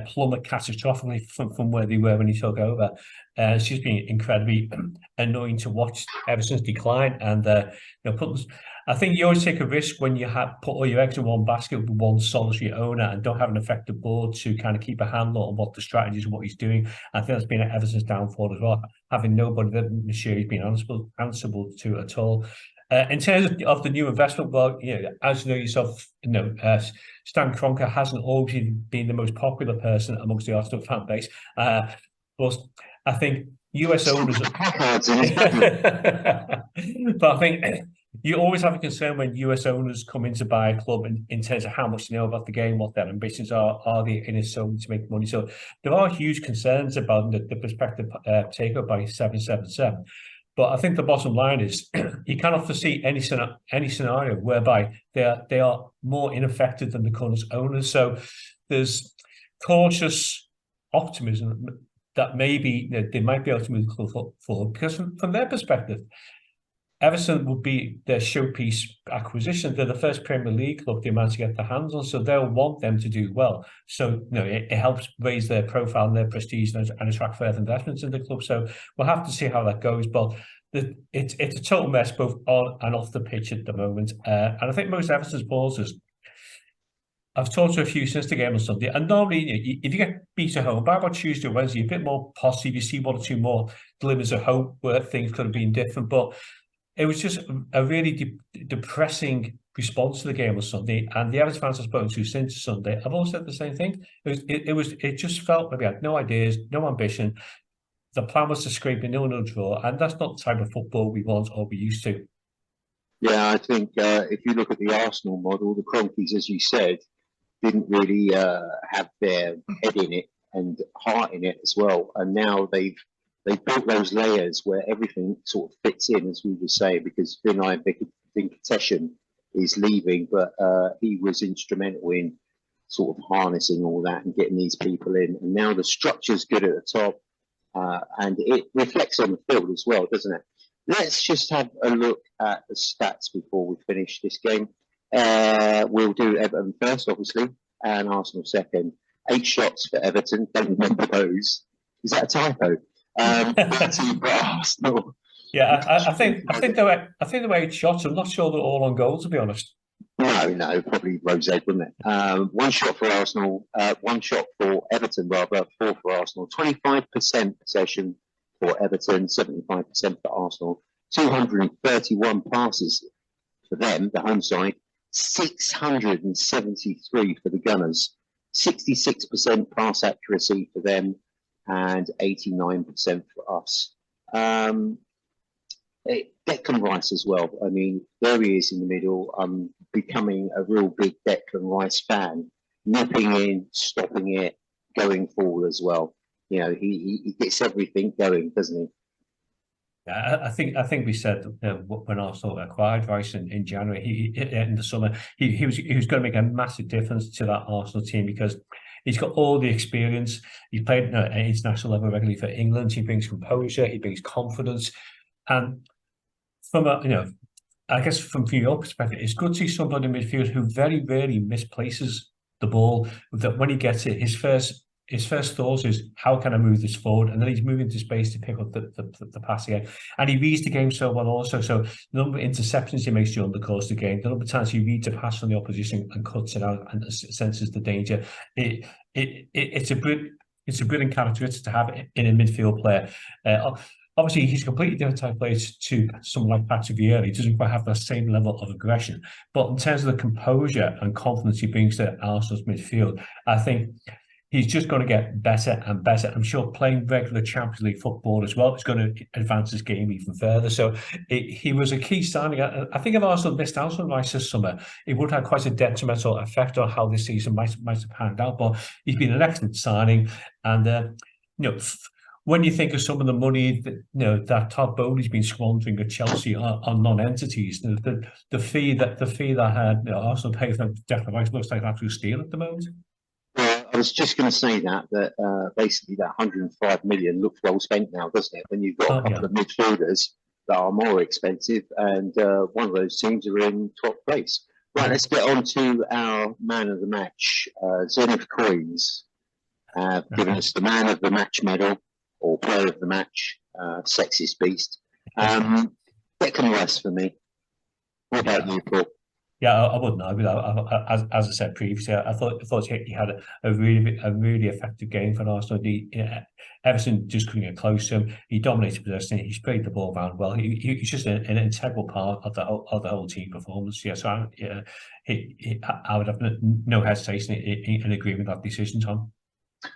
Speaker 3: plummet catastrophically from where they were when he took over. It's just been incredibly annoying to watch Everton's decline. And I think you always take a risk when you put all your eggs in one basket with one solitary owner and don't have an effective board to kind of keep a handle on what the strategy is and what he's doing. I think that's been Everton's downfall as well, having nobody that Mashiri's been answerable to at all. In terms of the new investment, well, as you know yourself, Stan Kroenke hasn't always been the most popular person amongst the Arsenal fan base. But I think US owners, but I think you always have a concern when US owners come in to buy a club in terms of how much they know about the game, what their ambitions are they in it solely to make money? So there are huge concerns about the prospective takeover by 777. But I think the bottom line is you cannot foresee any scenario whereby they are more ineffective than the current owners. So there's cautious optimism that maybe they might be able to move the club forward, because from their perspective, Everton would be their showpiece acquisition. They're the first Premier League club they managed to get their hands on, so they'll want them to do well. So it helps raise their profile and their prestige and attract further investments in the club. So we'll have to see how that goes. But it's a total mess both on and off the pitch at the moment. And I think most Everton supporters, I've talked to a few since the game on Sunday, and normally if you get beat at home, by about Tuesday or Wednesday, you're a bit more positive. You see 1 or 2 more glimmers of hope where things could have been different. But it was just a really depressing response to the game on Sunday, and the Everton fans I've spoken to since Sunday have all said the same thing. It just felt like we had no ideas, no ambition. The plan was to scrape a 0-0 draw, and that's not the type of football we want or we used to.
Speaker 1: Yeah, I think if you look at the Arsenal model, the Cronkies, as you said, didn't really have their head in it and heart in it as well, and now they've built those layers where everything sort of fits in, as we would say, because Vinai Venkatesham is leaving, but he was instrumental in sort of harnessing all that and getting these people in. And now the structure's good at the top, and it reflects on the field as well, doesn't it? Let's just have a look at the stats before we finish this game. We'll do Everton first, obviously, and Arsenal second. 8 shots for Everton. Don't remember those. Is that a typo? 13 for Arsenal.
Speaker 3: Yeah, I think the way it shot, I'm not sure they're all on goal, to be honest.
Speaker 1: No, probably Rose, wouldn't it? 1 shot for Arsenal, 1 shot for Everton, rather, 4 for Arsenal. 25% possession for Everton, 75% for Arsenal. 231 passes for them, the home side. 673 for the Gunners. 66% pass accuracy for them, and 89% for us. Declan Rice as well. I mean, there he is in the middle. I'm becoming a real big Declan Rice fan. Nipping in, stopping it, going forward as well. He gets everything going, doesn't he?
Speaker 3: Yeah, I think we said when Arsenal acquired Rice in January, in the summer, he was going to make a massive difference to that Arsenal team, because He's got all the experience. He played at international level regularly for England. He brings composure. He brings confidence. And from I guess from your perspective, it's good to see somebody in midfield who very rarely misplaces the ball. That when he gets it, his first thought is, how can I move this forward? And then he's moving to space to pick up the pass again. And he reads the game so well also. So the number of interceptions he makes during the course of the game, the number of times he reads a pass from the opposition and cuts it out and senses the danger. It's a brilliant characteristic to have in a midfield player. Obviously, he's a completely different type of player to someone like Patrick Vieira. He doesn't quite have the same level of aggression. But in terms of the composure and confidence he brings to Arsenal's midfield, I think he's just going to get better and better. I'm sure playing regular Champions League football as well is going to advance his game even further. So he was a key signing. I think if Arsenal missed out on Rice this summer, it would have quite a detrimental effect on how this season might have panned out. But he's been an excellent signing. And, when you think of some of the money that Todd Bowley's been squandering at Chelsea on non-entities, the fee that Arsenal pay for Declan Rice looks like an absolute steal at the moment.
Speaker 1: Well, I was just going to say that basically that 105 million looks well spent now, doesn't it? When you've got a couple of midfielders that are more expensive, and one of those teams are in top place. Right, let's get on to our man of the match. Zenith Coins have given us the man of the match medal, or player of the match, sexist beast. Declan Rice for me. What about you, Paul?
Speaker 3: Yeah, I wouldn't know. As I said previously, I thought he had a really effective game for Arsenal. Everton just couldn't get close to him. He dominated possession. He sprayed the ball around well. He's just an integral part of the whole team performance. Yeah, so I would have no hesitation in agreeing with that decision, Tom.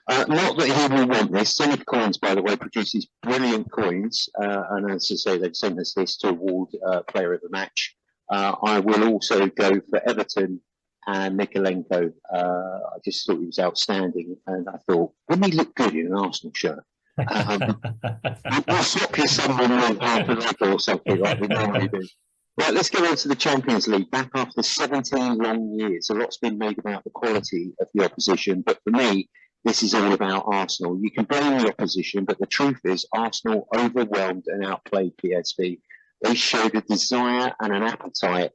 Speaker 1: Not that he will want this. Zenith Coins, by the way, produces brilliant coins, and as I say, they've sent us this to award player of the match. I will also go for Everton and Mikalenko. I just thought he was outstanding, and I thought, wouldn't he look good in an Arsenal shirt? We'll swap you someone with half a leg or something like we normally do. Right, let's go on to the Champions League. Back after 17 long years, a lot's been made about the quality of the opposition, but for me, this is all about Arsenal. You can blame the opposition, but the truth is Arsenal overwhelmed and outplayed PSV. They showed a desire and an appetite.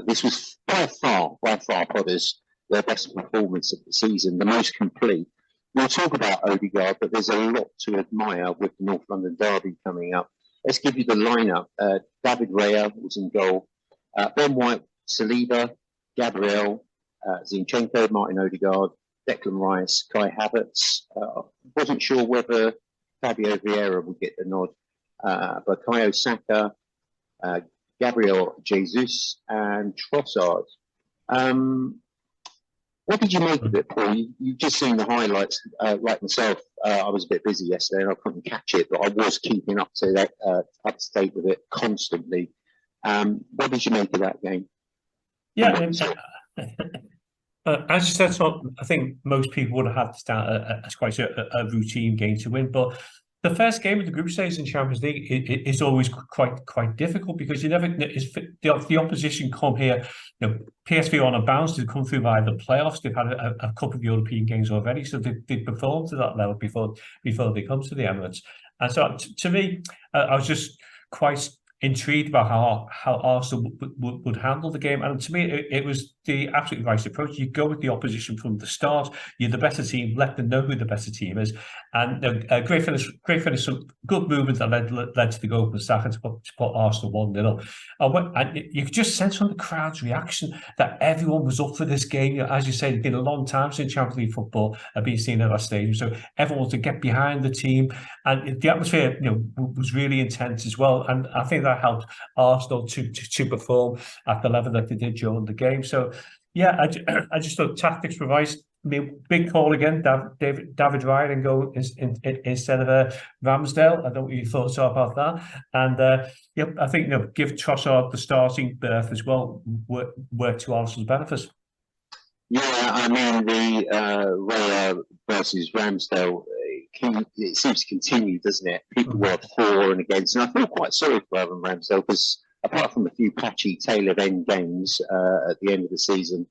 Speaker 1: This was by far, Potters, their best performance of the season, the most complete. We'll talk about Ode-God, but there's a lot to admire with the North London derby coming up. Let's give you the lineup. David Raya was in goal. Ben White, Saliba, Gabriel, Zinchenko, Martin Ode-God, Declan Rice, Kai Havertz. Wasn't sure whether Fabio Vieira would get the nod, but Bukayo Saka, Gabriel Jesus, and Trossard. What did you make of it, Paul? You've just seen the highlights, like myself. I was a bit busy yesterday and I couldn't catch it, but I was keeping up to date with it constantly. What did you make of that game?
Speaker 3: Yeah, as you said, so I think most people would have had to start as quite a routine game to win, but the first game of the group stage in Champions League is always quite difficult because you never the opposition come here. PSV on a bounce to come through by the playoffs. They've had a couple of European games already, so they've performed to that level before they come to the Emirates. And so to me, I was just quite intrigued about how Arsenal would handle the game, and to me it was the absolutely right approach. You go with the opposition from the start. You're the better team. Let them know who the better team is, and great finish, some good movement that led to the goal from Saka to put Arsenal 1-0. And you could just sense from the crowd's reaction that everyone was up for this game. As you say, it's been a long time since Champions League football had been seen at that stadium, so everyone wanted to get behind the team, and the atmosphere was really intense as well. And I think that helped Arsenal to perform at the level that they did during the game. So yeah, I just thought tactics were right. I mean, big call again, David Raya and go instead of Ramsdale. I don't know what your thoughts are about that. And yeah, I think give Trossard the starting berth as well work to Arsenal's benefit.
Speaker 1: Yeah, I mean the Raya versus Ramsdale. It seems to continue, doesn't it? People were for and against, and I feel quite sorry for Aaron Ramsdale because apart from a few patchy tail of end games at the end of the season,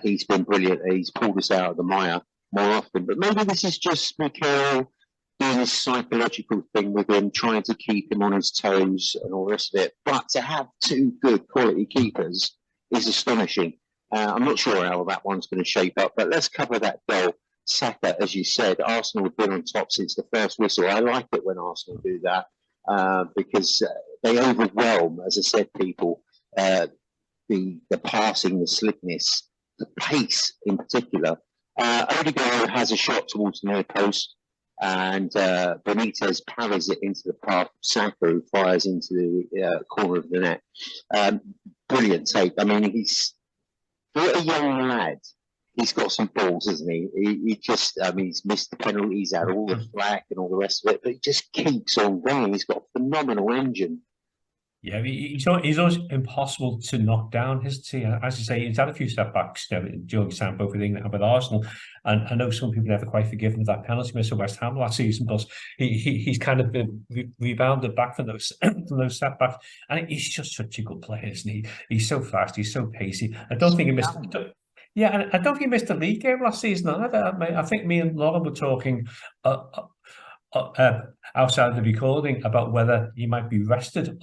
Speaker 1: he's been brilliant. He's pulled us out of the mire. more often. But maybe this is just Mikel doing this psychological thing with him, trying to keep him on his toes and all the rest of it. But to have two good quality keepers is astonishing. I'm not sure how that one's going to shape up, but let's cover that goal. Saka, as you said, Arsenal have been on top since the first whistle. I like it when Arsenal do that because they overwhelm, as I said, people. The passing, the slickness, the pace in particular. Ode-God has a shot towards the near post, and Benitez parries it into the path of Saka, who fires into the corner of the net. Brilliant take. I mean, he's for a young lad. He's got some balls, isn't he? He just, I mean, he's missed the penalties, had all the flack and all the rest of it, but he just keeps on going. He's got a phenomenal engine.
Speaker 3: Yeah, he's always impossible to knock down, isn't he? As you say, he's had a few setbacks during his time both with England and with Arsenal. And I know some people never quite forgive him that penalty miss at West Ham last season, but he's kind of been rebounded back from those setbacks. And he's just such a good player, isn't he? He's so fast, he's so pacey. I don't think he missed. Yeah, and I don't think he missed a league game last season either. I think me and Lauren were talking outside of the recording about whether he might be rested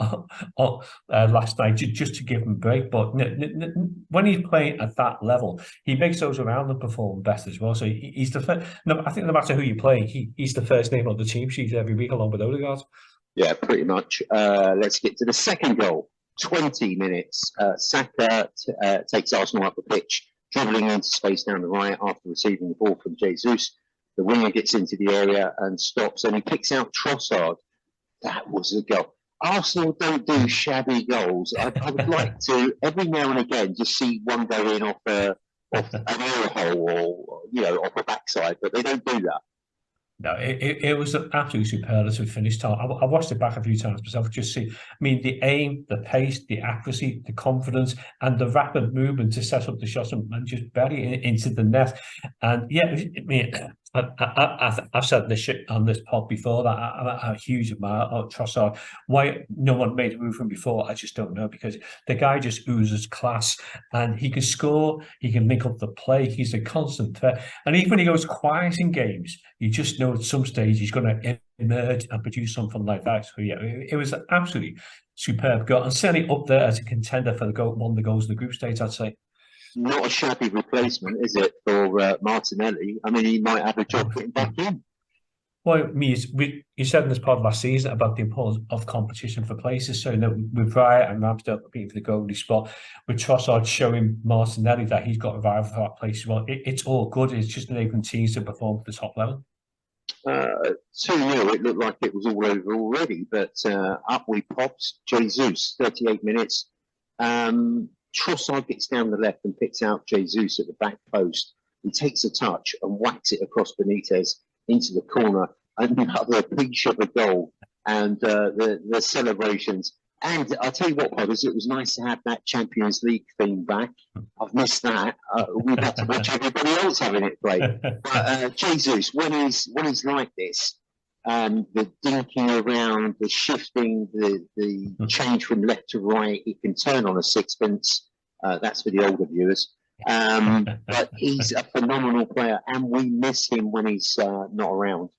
Speaker 3: last night just to give him a break. But when he's playing at that level, he makes those around him perform best as well. So he's the first. No, I think no matter who you play, he's the first name on the team sheet every week along with Ode-God.
Speaker 1: Yeah, pretty much. Let's get to the second goal. 20 minutes. Saka takes Arsenal up the pitch, dribbling into space down the right after receiving the ball from Jesus. The winger gets into the area and stops, and he picks out Trossard. That was a goal. Arsenal don't do shabby goals. I would like to, every now and again, just see one go in off an air hole or off a backside, but they don't do that.
Speaker 3: No, it was an absolutely superlative finish. Time. I watched it back a few times myself. Just see, I mean, the aim, the pace, the accuracy, the confidence, and the rapid movement to set up the shot and just bury it into the net. And yeah, I mean, I've said this shit on this pod before that I'm a huge admirer of Trossard. Why no one made a move from before, I just don't know, because the guy just oozes class and he can score, he can link up the play, he's a constant threat. And even when he goes quiet in games, you just know at some stage he's going to emerge and produce something like that. So yeah, it was an absolutely superb goal and certainly up there as a contender for one of the goals in the group stage, I'd say.
Speaker 1: Not a shabby replacement, is it, for Martinelli? I mean, he might have a job getting back in.
Speaker 3: Well, you said in this pod last season about the importance of competition for places. So, with Raya and Ramsdale competing for the goalie spot, with Trossard showing Martinelli that he's got to rival for that place as well, it's all good. It's just enabling teams to perform at the top level.
Speaker 1: 2-0, it looked like it was all over already, but up we popped. Jesus, 38 minutes. Trossard gets down the left and picks out Jesus at the back post. He takes a touch and whacks it across Benitez into the corner. Another piece of a goal, and the celebrations. And I'll tell you what, Podders, it was nice to have that Champions League theme back. I've missed that. We've had to watch everybody else having it played. But Jesus, when he's like this, the dinking around, the shifting, the change from left to right, he can turn on a sixpence. That's for the older viewers. But he's a phenomenal player, and we miss him when he's not around.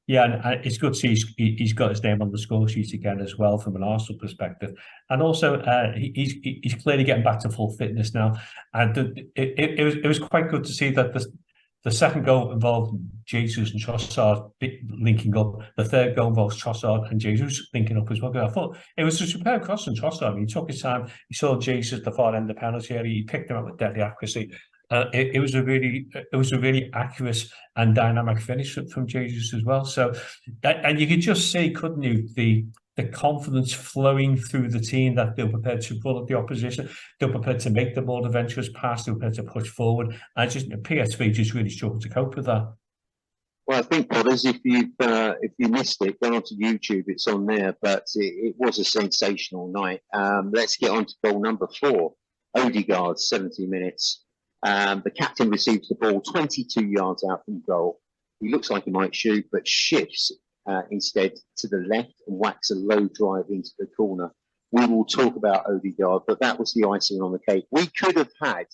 Speaker 3: Yeah, and it's good to see he's got his name on the score sheet again as well from an Arsenal perspective, and also he's clearly getting back to full fitness now. And it was quite good to see that the second goal involved Jesus and Trossard linking up. The third goal involves Trossard and Jesus linking up as well. I thought it was a superb cross from Trossard. I mean, he took his time. He saw Jesus at the far end of the penalty area. He picked him up with deadly accuracy. It was a really accurate and dynamic finish from Jesus as well. So, and you could just see, couldn't you, the confidence flowing through the team that they're prepared to pull up the opposition, they're prepared to make the more adventurous pass, they're prepared to push forward. And just PSV just really struggled to cope with that.
Speaker 1: Well, I think, Podders, if you missed it, go onto YouTube, it's on there. But it was a sensational night. Let's get on to goal number 4. Ode-God, 70 minutes. The captain receives the ball 22 yards out from goal. He looks like he might shoot, but shifts instead to the left and whacks a low drive into the corner. We will talk about Ode-God, but that was the icing on the cake. We could have had,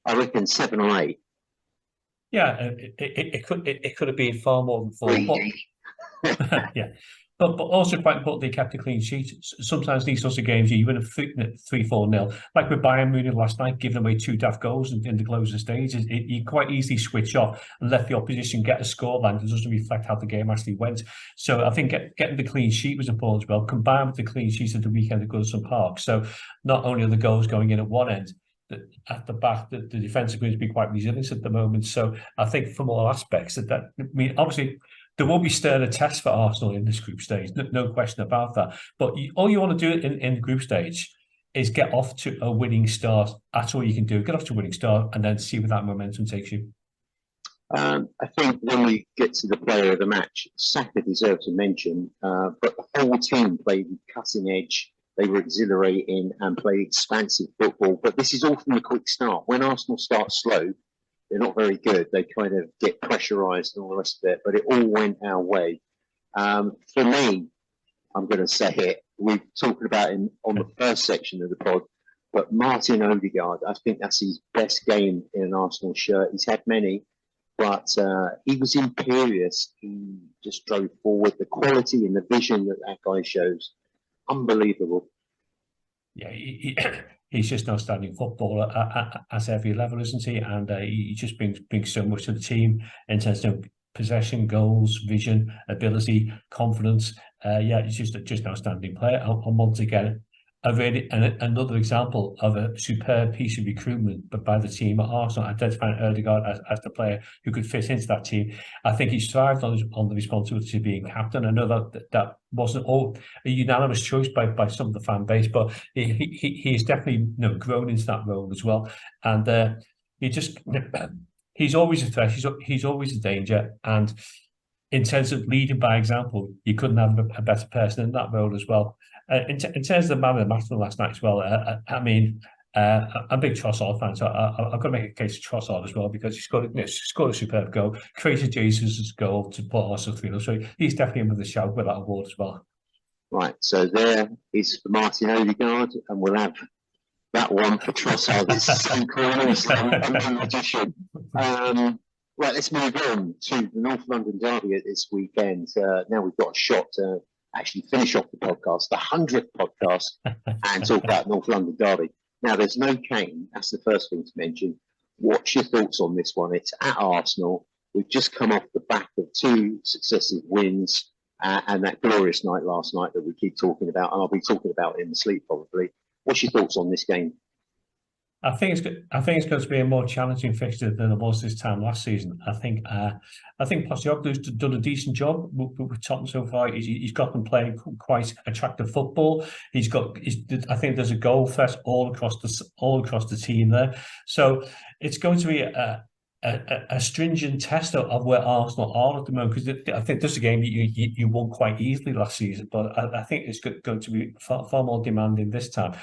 Speaker 1: I reckon, 7 or 8.
Speaker 3: Yeah, it could have been far more than 4. But yeah, but also quite important they kept a clean sheet. Sometimes these sorts of games you win a 3-4-0, like with Bayern Munich last night, giving away 2 daft goals in the closing stages. You quite easily switch off and let the opposition get a scoreline. It doesn't reflect how the game actually went. So I think getting the clean sheet was important as well, combined with the clean sheets at the weekend at Goodison Park. So not only are the goals going in at one end, at the back, the defensive going to be quite resilient at the moment. So I think from all aspects I mean, obviously there will be sterner tests for Arsenal in this group stage, no question about that. But all you want to do in the group stage is get off to a winning start. That's all you can do. Get off to a winning start and then see where that momentum takes you.
Speaker 1: I think when we get to the player of the match, Saka deserves a mention, but the whole team played cutting edge. They were exhilarating and played expansive football. But this is all from a quick start. When Arsenal start slow, they're not very good. They kind of get pressurised and all the rest of it. But it all went our way. For me, I'm going to say it. We've talked about him on the first section of the pod. But Martin Ode-God, I think that's his best game in an Arsenal shirt. He's had many. But he was imperious. He just drove forward. The quality and the vision that guy shows, unbelievable.
Speaker 3: Yeah, he's just an outstanding footballer at every level, isn't he? And he just brings so much to the team in terms of possession, goals, vision, ability, confidence. Yeah, he's just an outstanding player. And once again, another example of a superb piece of recruitment, but by the team at Arsenal, identifying Ode-God as the player who could fit into that team. I think he's thrived on the responsibility of being captain. I know that wasn't all a unanimous choice by some of the fan base, but he's definitely grown into that role as well. And he's always a threat. He's always a danger. And in terms of leading by example, you couldn't have a better person in that role as well. In terms of the man of the match last night as well, I mean, I'm a big Trossard fan, so I've got to make a case of Trossard as well because he scored a superb goal, created Jesus' goal to put Arsenal 3-0. So he's definitely in with the shout with that award as well.
Speaker 1: Right, so there is for Martin Ode-God, and we'll have that one for Trossard. It's the same corners, I'm a magician. Right, let's move on to the North London Derby this weekend. Now we've got a shot to actually finish off the podcast, the 100th podcast, and talk about North London Derby. Now, there's no Kane. That's the first thing to mention. What's your thoughts on this one? It's at Arsenal. We've just come off the back of 2 successive wins and that glorious night last night that we keep talking about, and I'll be talking about in the sleep probably. What's your thoughts on this game?
Speaker 3: I think it's going to be a more challenging fixture than it was this time last season. I think Postecoglou's done a decent job with Tottenham so far. He's got them playing quite attractive football. I think there's a goal threat all across the team there. So it's going to be a stringent test of where Arsenal are at the moment, because I think this is a game you won quite easily last season, but I think it's going to be far more demanding this time.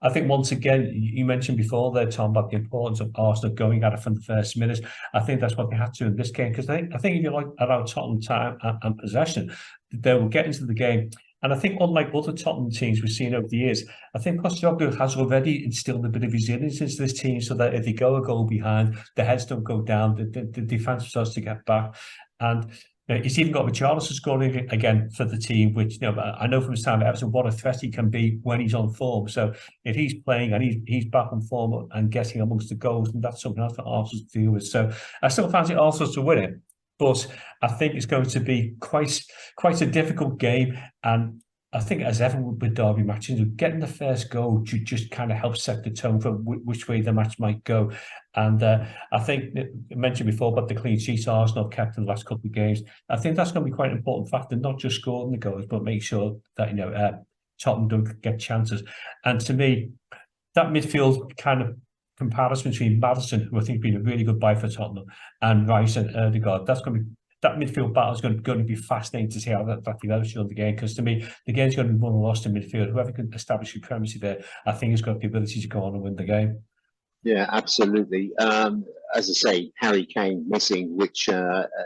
Speaker 3: I think once again, you mentioned before there, Tom, about the importance of Arsenal going at it from the first minute. I think that's what they had to in this game, because I think if you allow Tottenham time and possession, they will get into the game. And I think unlike other Tottenham teams we've seen over the years, I think Postecoglou has already instilled a bit of resilience into this team so that if they go a goal behind, the heads don't go down, the defence starts to get back. And he's even got Richarlison scoring again for the team, which I know from his time at Everton what a threat he can be when he's on form. So if he's playing and he's back on form and getting amongst the goals, and that's something else for Arsenal to deal with. So I still fancy Arsenal to win it, but I think it's going to be quite a difficult game. And I think, as ever with derby matches, getting the first goal just kind of helps set the tone for which way the match might go. And I think, I mentioned before about the clean sheets Arsenal have kept in the last couple of games. I think that's going to be quite an important factor, not just scoring the goals, but make sure that Tottenham don't get chances. And to me, that midfield kind of comparison between Maddison, who I think has been a really good buy for Tottenham, and Rice and Ode-God, that midfield battle is going to be fascinating to see how that develops during the game, because to me, the game's going to be won or lost in midfield. Whoever can establish supremacy there, I think has got the ability to go on and win the game.
Speaker 1: Yeah, absolutely. As I say, Harry Kane missing, which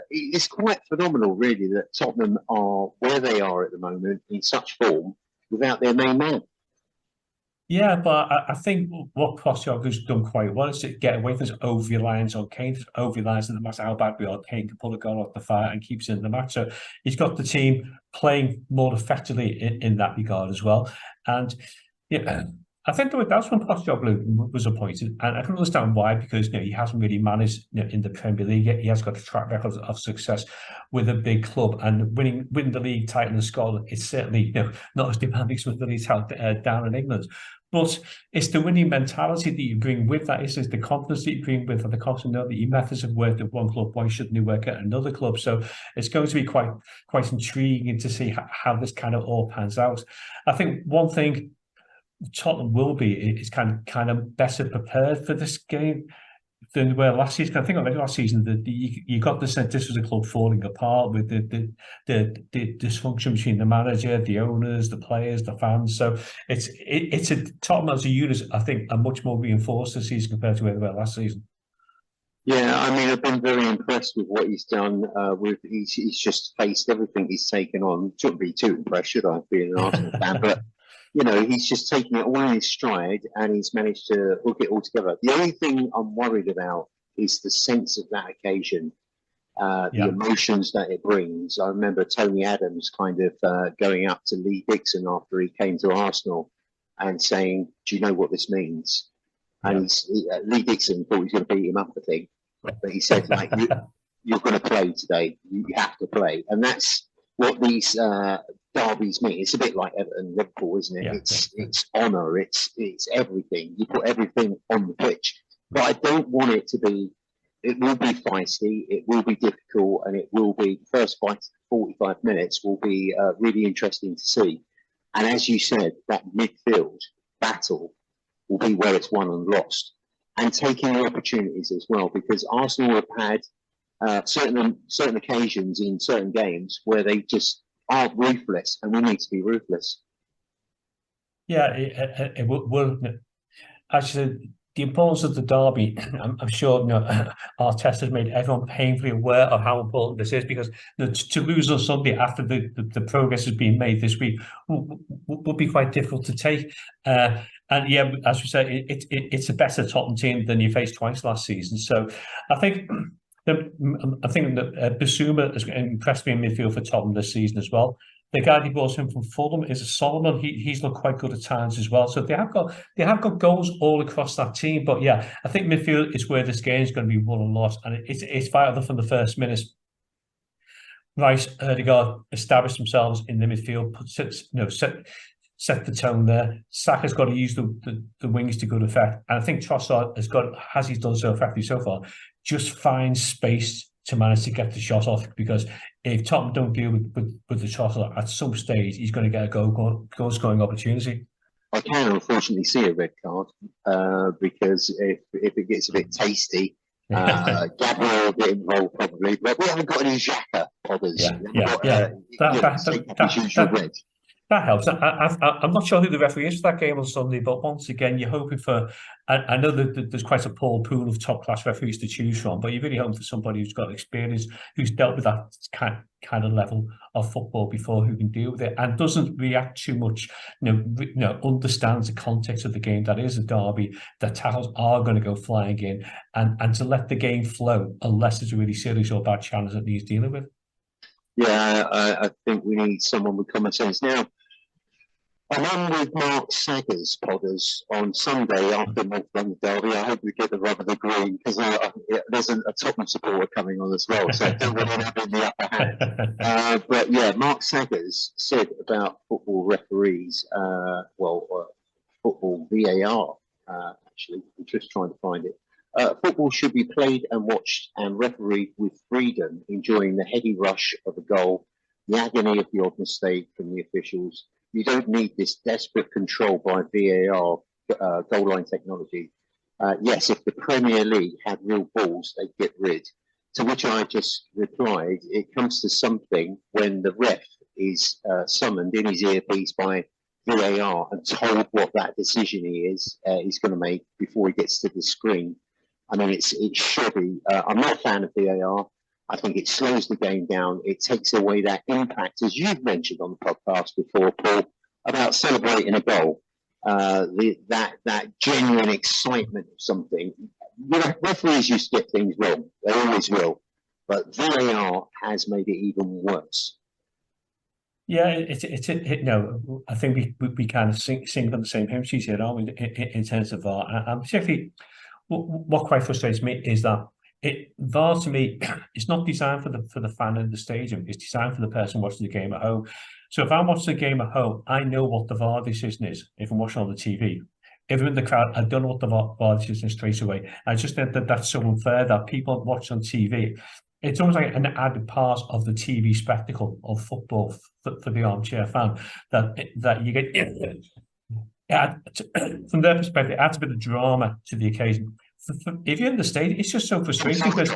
Speaker 1: is quite phenomenal, really, that Tottenham are where they are at the moment in such form without their main man.
Speaker 3: Yeah, but I think what Postecoglou's done quite well is to get away from this over-reliance on Kane, over-reliance, and no matter how bad we are, Kane can pull a goal off the fire and keeps it in the match. So he's got the team playing more effectively in that regard as well. And yeah, I think that's when Postecoglou was appointed, and I can understand why, because he hasn't really managed in the Premier League yet. He has got a track record of success with a big club, and winning the league title in Scotland is certainly not as demanding as with the league title down in England. But it's the winning mentality that you bring with that. It's the confidence that you bring with the confidence know that your methods have worked at one club. Why shouldn't they work at another club? So it's going to be quite intriguing to see how this kind of all pans out. I think one thing Tottenham will be is kind of better prepared for this game than they were last season. I think already last season that you got the sense this was a club falling apart with the dysfunction between the manager, the owners, the players, the fans. So it's a Tottenham as a unit, I think, are much more reinforced this season compared to where they were last season.
Speaker 1: Yeah, I mean, I've been very impressed with what he's done. He's just faced everything he's taken on. Shouldn't be too impressed, should I, being an Arsenal fan? But he's just taken it all in his stride, and he's managed to hook it all together. The only thing I'm worried about is the sense of that occasion, the emotions that it brings. I remember Tony Adams kind of going up to Lee Dixon after he came to Arsenal and saying, "Do you know what this means?" And Lee Dixon thought he was going to beat him up, I think. But he said, like, you're going to play today. You have to play. And that's what these derbies mean. It's a bit like Everton and Liverpool, isn't it? It's honour. It's everything. You put everything on the pitch. But I don't want it to be. It will be feisty. It will be difficult, and it will be the first 45 minutes will be really interesting to see. And as you said, that midfield battle will be where it's won and lost, and taking the opportunities as well, because Arsenal have had certain occasions in certain games where they just aren't ruthless, and we need to be ruthless.
Speaker 3: Yeah, it will. Actually, the importance of the derby, I'm sure Arteta's made everyone painfully aware of how important this is, because to lose on Sunday after the progress has been made this week would be quite difficult to take. And yeah, as we said, it's a better Tottenham team than you faced twice last season. So I think that Bissouma has impressed me in midfield for Tottenham this season as well. The guy they brought in from Fulham is a Solomon. He's looked quite good at times as well. So they have got goals all across that team. But yeah, I think midfield is where this game is going to be won and lost, and it's vital from the first minutes. Rice, Ode-God established themselves in the midfield, set the tone there. Saka's got to use the wings to good effect, and I think Trossard has he's done so effectively so far, just find space to manage to get the shot off, because if Tottenham don't deal with the shot at some stage, he's going to get a goal scoring opportunity.
Speaker 1: I can unfortunately see a red card because if it gets a bit tasty, Gabriel will get involved probably. But we haven't got any Xhaka others.
Speaker 3: That helps. I'm not sure who the referee is for that game on Sunday, but once again, you're hoping for. I know that there's quite a pool of top class referees to choose from, but you're really hoping for somebody who's got experience, who's dealt with that kind of level of football before, who can deal with it and doesn't react too much. Understands the context of the game. That is a derby. That tackles are going to go flying in, and to let the game flow unless it's a really serious or bad challenge that needs dealing with.
Speaker 1: Yeah, I think we need someone with common sense. Now, I'm on with Mark Saggers, Podders, on Sunday after they've won the derby. I hope we get the rub of the green, because there's a Tottenham supporter coming on as well, so I don't want to have the upper hand. But yeah, Mark Saggers said about football referees, football VAR, actually, I'm just trying to find it. Football should be played and watched and refereed with freedom, enjoying the heady rush of a goal, the agony of the odd mistake from the officials. You don't need this desperate control by VAR, goal line technology. Yes, if the Premier League had real balls, they'd get rid. To which I just replied, it comes to something when the ref is summoned in his earpiece by VAR and told what that decision he's going to make before he gets to the screen. I mean, it's shoddy. I'm not a fan of VAR. I think it slows the game down. It takes away that impact, as you've mentioned on the podcast before, Paul, about celebrating a goal. that genuine excitement of something. You know, referees used to get things wrong; they always will, but VAR has made it even worse.
Speaker 3: Yeah, no, I think we kind of sing on the same hymn sheet here, aren't we? In terms of VAR, and particularly what quite frustrates me is that VAR to me, it's not designed for the fan in the stadium. It's designed for the person watching the game at home. So if I'm watching the game at home, I know what the VAR decision is. If I'm watching on the TV, if I'm in the crowd, I don't know what the VAR decision is straight away. I just think that that's so unfair that people watch on TV. It's almost like an added part of the TV spectacle of football for the armchair fan that you get. From their perspective, it adds a bit of drama to the occasion. If you're in the stadium, it's just so frustrating because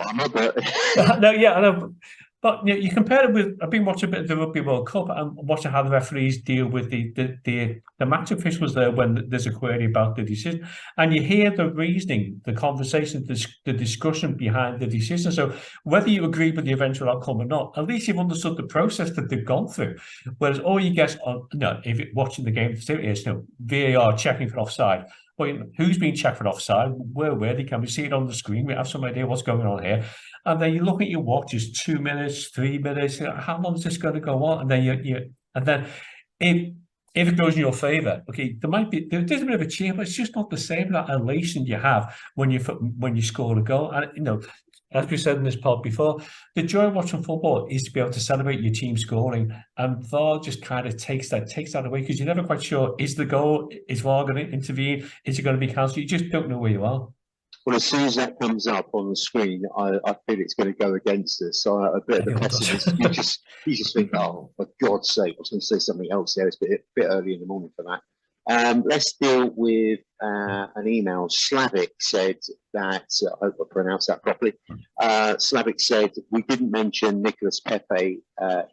Speaker 3: no, yeah, I know. But you know, you compare it with, I've been watching a bit of the Rugby World Cup and watching how the referees deal with the match officials there when there's a query about the decision, and you hear the reasoning, the conversation, the discussion behind the decision. So whether you agree with the eventual outcome or not, at least you've understood the process that they've gone through. Whereas all you get on, no, if you're watching the game, is VAR checking for offside. Well, you know, who's being checked for offside? Where they can we see it on the screen? We have some idea what's going on here. And then you look at your watch, it's 2 minutes, 3 minutes. You know, how long is this going to go on? And then if it goes in your favour, okay, there's a bit of a cheer, but it's just not the same that elation you have when you score a goal. And you know, as we said in this pod before, the joy of watching football is to be able to celebrate your team scoring, and VAR just kind of takes that away because you're never quite sure, is the goal, is VAR going to intervene, is it going to be cancelled? You just don't know where you are.
Speaker 1: Well, as soon as that comes up on the screen, I feel it's going to go against us. So a bit of a pessimist. You just think, oh, for God's sake, I was going to say something else there. It's a bit early in the morning for that. Let's deal with an email. Slavic said that, I hope I pronounced that properly. Slavic said, we didn't mention Nicolas Pepe,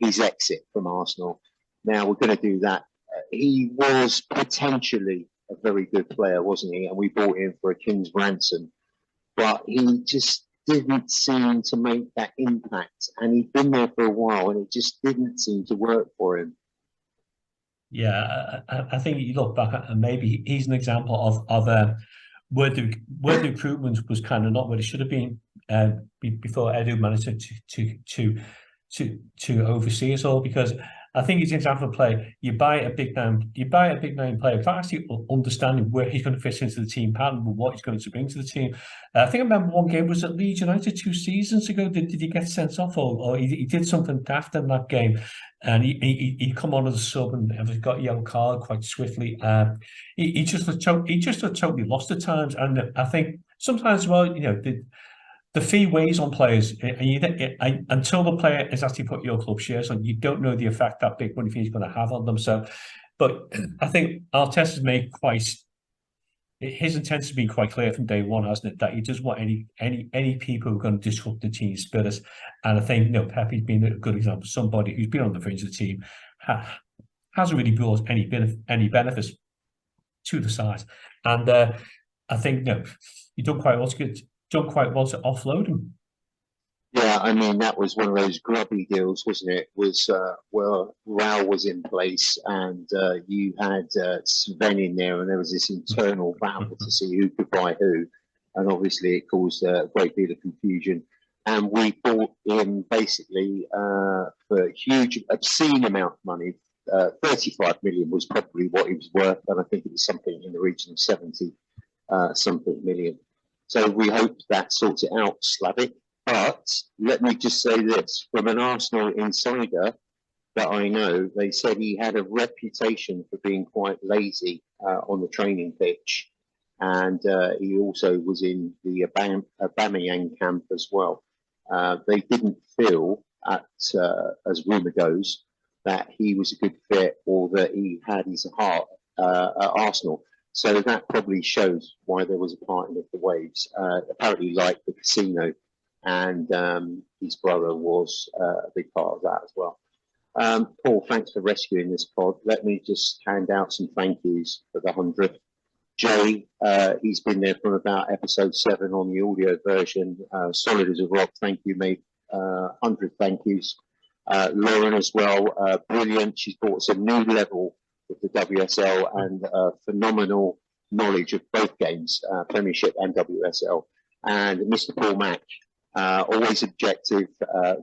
Speaker 1: his exit from Arsenal. Now we're going to do that. He was potentially a very good player, wasn't he? And we bought him for a king's ransom. But he just didn't seem to make that impact. And he'd been there for a while and it just didn't seem to work for him.
Speaker 3: Yeah, I think you look back at, and maybe he's an example of where the recruitment was kind of not what it should have been before Edu managed to oversee us all, because I think he's an example of play. You buy a big name player without actually understanding where he's going to fit into the team pattern, what he's going to bring to the team. I think I remember one game was at Leeds United 2 seasons ago. Did he get sent off, or he did something daft in that game, and he come on as a sub and got a yellow card quite swiftly. He just totally lost at times, and I think sometimes, well, you know, the fee weighs on players, and until the player has actually put your club shares on, you don't know the effect that big money fee is going to have on them. So, but I think Arteta's made his intention has been quite clear from day one, hasn't it? That he doesn't want any people who are going to disrupt the team's spirit. And I think, you know, Pepe's been a good example. Somebody who's been on the fringe of the team hasn't really brought any benefits to the side. And I think, you know, you don't quite want to offload him.
Speaker 1: Yeah, I mean, that was one of those grubby deals, wasn't it? Was where Raul was in place and you had Sven in there, and there was this internal battle to see who could buy who. And obviously it caused a great deal of confusion. And we bought him basically for a huge, obscene amount of money. 35 million was probably what he was worth. And I think it was something in the region of 70 something million. So we hope that sorts it out, Slavic. But let me just say this, from an Arsenal insider that I know, they said he had a reputation for being quite lazy on the training pitch. And he also was in the Aubameyang camp as well. They didn't feel, as rumour goes, that he was a good fit or that he had his heart at Arsenal. So that probably shows why there was a parting of the waves. Apparently, like the casino, and his brother was a big part of that as well. Paul, thanks for rescuing this pod. Let me just hand out some thank yous for the 100th. Jay, he's been there from about episode 7 on the audio version. Solid as a rock. Thank you, mate. 100 thank yous. Lauren as well. Brilliant. She's brought us a new level with the WSL and phenomenal knowledge of both games, Premiership and WSL. And Mr. Paul Mack, always objective,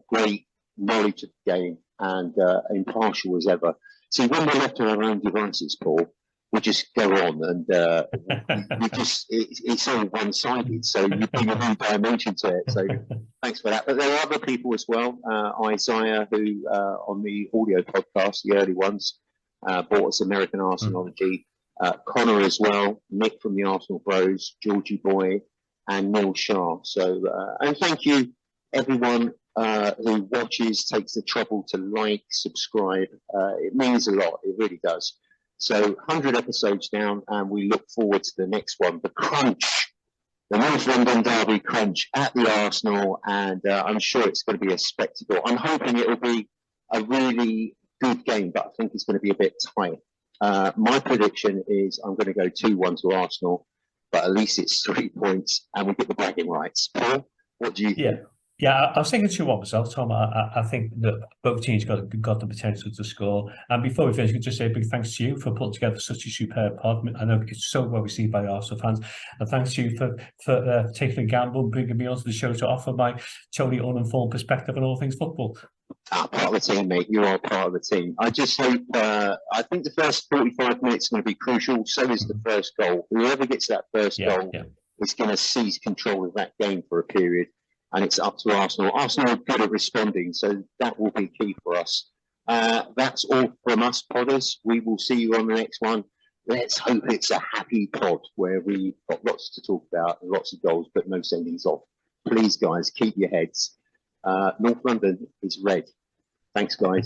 Speaker 1: great knowledge of the game, and impartial as ever. See, when we're left to our own devices, Paul, we just go on and it's all one-sided. So you bring a new dimension to it. So thanks for that. But there are other people as well. Isaiah, who on the audio podcast, the early ones, brought us American Arsenalology. Connor as well, Nick from the Arsenal Bros, Georgie Boy, and Neil Shah. So, and thank you everyone who watches, takes the trouble to like, subscribe. It means a lot. It really does. So 100 episodes down, and we look forward to the next one, the Crunch, the North London Derby Crunch at the Arsenal, and I'm sure it's going to be a spectacle. I'm hoping it will be a really good game, but I think it's going to be a bit tight. My prediction is I'm going to go 2-1 to Arsenal, but at least it's 3 points, and we get the bragging rights. Paul, what do you think?
Speaker 3: Yeah, I was thinking 2-1 myself, Tom. I think that both teams got the potential to score. And before we finish, we just say a big thanks to you for putting together such a superb pod. I know it's so well received by the Arsenal fans. And thanks to you for taking a gamble and bringing me onto the show to offer my totally uninformed perspective on all things football.
Speaker 1: Part of the team, mate. You are part of the team. I just hope, I think the first 45 minutes is going to be crucial. So is the first goal. Whoever gets that first goal is going to seize control of that game for a period. And it's up to Arsenal. Arsenal are good at responding, so that will be key for us. That's all from us, podders. We will see you on the next one. Let's hope it's a happy pod where we've got lots to talk about and lots of goals, but no sendings off. Please, guys, keep your heads. North London is red. Thanks, guys.